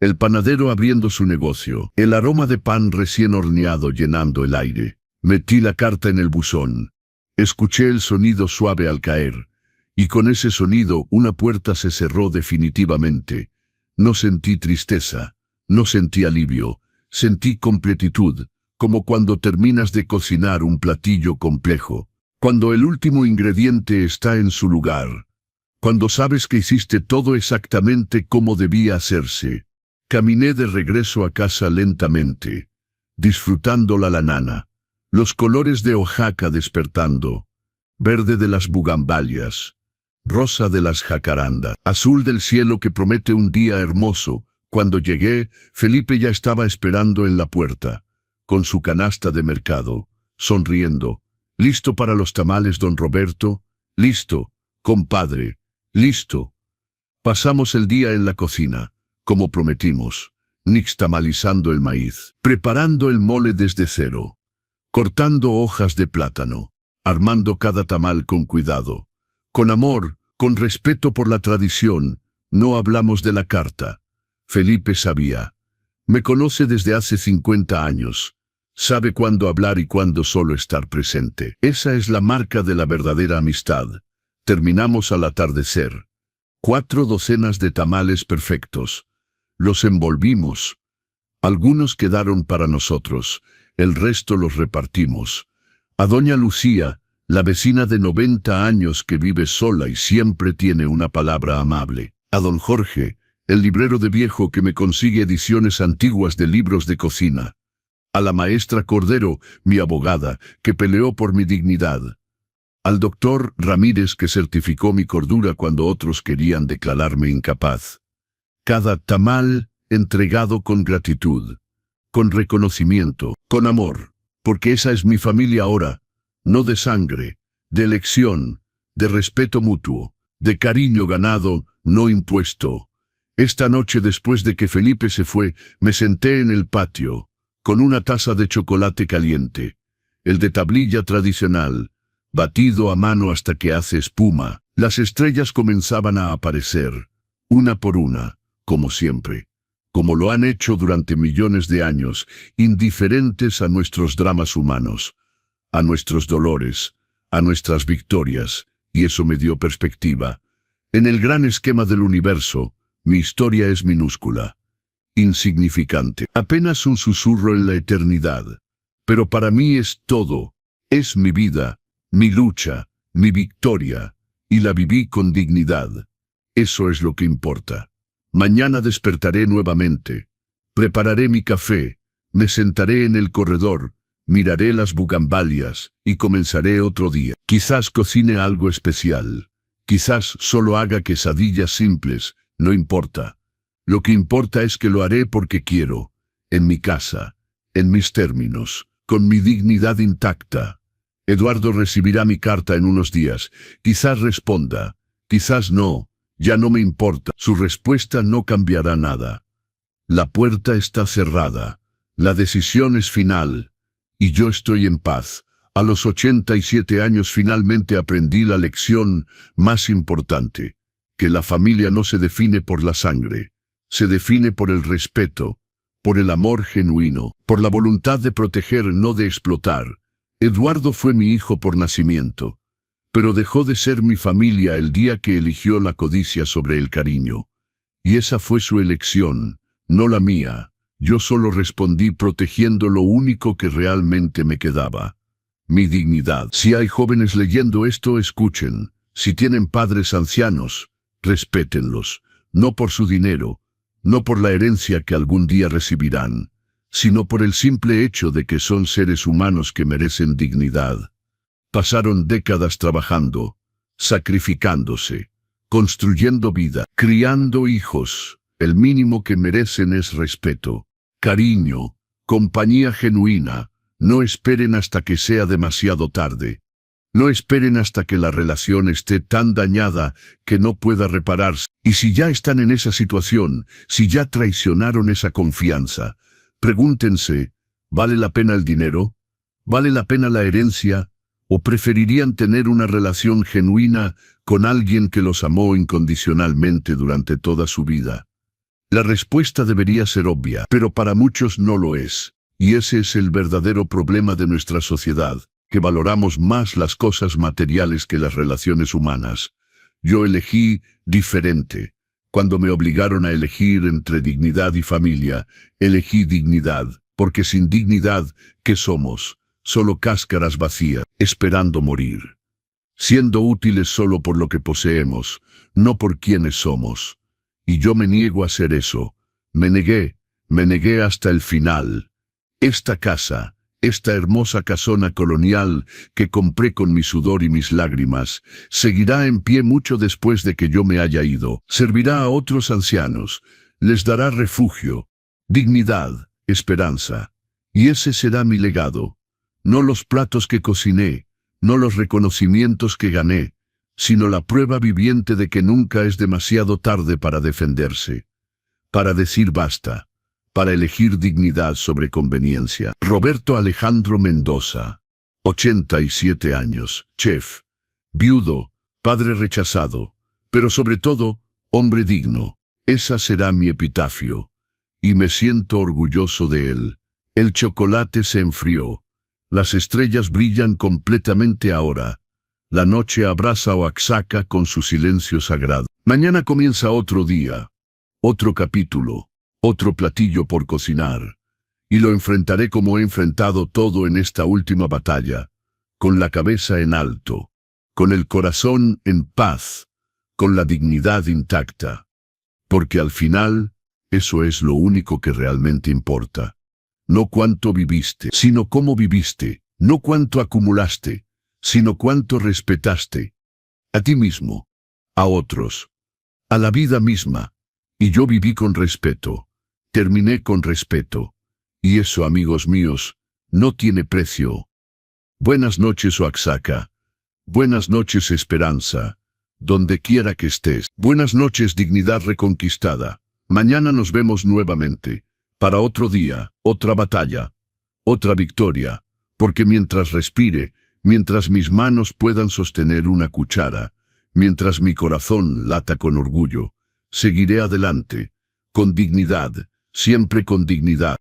El panadero abriendo su negocio. El aroma de pan recién horneado llenando el aire. Metí la carta en el buzón. Escuché el sonido suave al caer. Y con ese sonido una puerta se cerró definitivamente. No sentí tristeza, no sentí alivio, sentí completitud, como cuando terminas de cocinar un platillo complejo, cuando el último ingrediente está en su lugar, cuando sabes que hiciste todo exactamente como debía hacerse. Caminé de regreso a casa lentamente, disfrutando la lanana, los colores de Oaxaca despertando, verde de las bugambalias, rosa de las jacarandas, azul del cielo que promete un día hermoso. Cuando llegué, Felipe ya estaba esperando en la puerta, con su canasta de mercado, sonriendo. ¿Listo para los tamales, don Roberto? Listo, compadre, listo. Pasamos el día en la cocina, como prometimos. nixtamalizando el maíz, preparando el mole desde cero, cortando hojas de plátano, armando cada tamal con cuidado, con amor, con respeto por la tradición. No hablamos de la carta. Felipe sabía. Me conoce desde hace 50 años. Sabe cuándo hablar y cuándo solo estar presente. Esa es la marca de la verdadera amistad. Terminamos al atardecer. 4 docenas de tamales perfectos. Los envolvimos. Algunos quedaron para nosotros, el resto los repartimos. A doña Lucía, la vecina de 90 años que vive sola y siempre tiene una palabra amable. A don Jorge, el librero de viejo que me consigue ediciones antiguas de libros de cocina. A la maestra Cordero, mi abogada, que peleó por mi dignidad. Al doctor Ramírez, que certificó mi cordura cuando otros querían declararme incapaz. Cada tamal entregado con gratitud, con reconocimiento, con amor, porque esa es mi familia ahora, no de sangre, de elección, de respeto mutuo, de cariño ganado, no impuesto. Esta noche, después de que Felipe se fue, me senté en el patio, con una taza de chocolate caliente, el de tablilla tradicional, batido a mano hasta que hace espuma. Las estrellas comenzaban a aparecer, una por una, como siempre, como lo han hecho durante millones de años, indiferentes a nuestros dramas humanos, a nuestros dolores, a nuestras victorias, y eso me dio perspectiva. En el gran esquema del universo, mi historia es minúscula, insignificante, apenas un susurro en la eternidad. Pero para mí es todo, es mi vida, mi lucha, mi victoria, y la viví con dignidad. Eso es lo que importa. Mañana despertaré nuevamente, prepararé mi café, me sentaré en el corredor, miraré las bugambalias y comenzaré otro día. Quizás cocine algo especial, quizás solo haga quesadillas simples, no importa. Lo que importa es que lo haré porque quiero, en mi casa, en mis términos, con mi dignidad intacta. Eduardo recibirá mi carta en unos días. Quizás responda, quizás no, ya no me importa. Su respuesta no cambiará nada. La puerta está cerrada, la decisión es final, y yo estoy en paz. A los 87 años finalmente aprendí la lección más importante, que la familia no se define por la sangre, se define por el respeto, por el amor genuino, por la voluntad de proteger, no de explotar. Eduardo fue mi hijo por nacimiento, pero dejó de ser mi familia el día que eligió la codicia sobre el cariño. Y esa fue su elección, no la mía. Yo solo respondí protegiendo lo único que realmente me quedaba, mi dignidad. Si hay jóvenes leyendo esto, escuchen. Si tienen padres ancianos, respétenlos, no por su dinero, no por la herencia que algún día recibirán, sino por el simple hecho de que son seres humanos que merecen dignidad. Pasaron décadas trabajando, sacrificándose, construyendo vida, criando hijos. El mínimo que merecen es respeto, cariño, compañía genuina. No esperen hasta que sea demasiado tarde. No esperen hasta que la relación esté tan dañada que no pueda repararse. Y si ya están en esa situación, si ya traicionaron esa confianza, pregúntense, ¿vale la pena el dinero? ¿Vale la pena la herencia? ¿O preferirían tener una relación genuina con alguien que los amó incondicionalmente durante toda su vida? La respuesta debería ser obvia, pero para muchos no lo es. Y ese es el verdadero problema de nuestra sociedad, que valoramos más las cosas materiales que las relaciones humanas. Yo elegí diferente. Cuando me obligaron a elegir entre dignidad y familia, elegí dignidad, porque sin dignidad, ¿qué somos? Solo cáscaras vacías, esperando morir. Siendo útiles solo por lo que poseemos, no por quienes somos. Y yo me niego a hacer eso. Me negué hasta el final. Esta casa, esta hermosa casona colonial que compré con mi sudor y mis lágrimas, seguirá en pie mucho después de que yo me haya ido. Servirá a otros ancianos, les dará refugio, dignidad, esperanza. Y ese será mi legado. No los platos que cociné, no los reconocimientos que gané, sino la prueba viviente de que nunca es demasiado tarde para defenderse, para decir basta, para elegir dignidad sobre conveniencia. Roberto Alejandro Mendoza, 87 años, chef, viudo, padre rechazado, pero sobre todo, hombre digno. Esa será mi epitafio, y me siento orgulloso de él. El chocolate se enfrió. Las estrellas brillan completamente ahora. La noche abraza a Oaxaca con su silencio sagrado. Mañana comienza otro día, otro capítulo, otro platillo por cocinar. Y lo enfrentaré como he enfrentado todo en esta última batalla, con la cabeza en alto, con el corazón en paz, con la dignidad intacta. Porque al final, eso es lo único que realmente importa. No cuánto viviste, sino cómo viviste. No cuánto acumulaste, sino cuánto respetaste. A ti mismo, a otros, a la vida misma. Y yo viví con respeto, terminé con respeto. Y eso, amigos míos, no tiene precio. Buenas noches, Oaxaca. Buenas noches, Esperanza. Donde quiera que estés. Buenas noches, dignidad reconquistada. Mañana nos vemos nuevamente. Para otro día, otra batalla, otra victoria, porque mientras respire, mientras mis manos puedan sostener una cuchara, mientras mi corazón lata con orgullo, seguiré adelante, con dignidad, siempre con dignidad.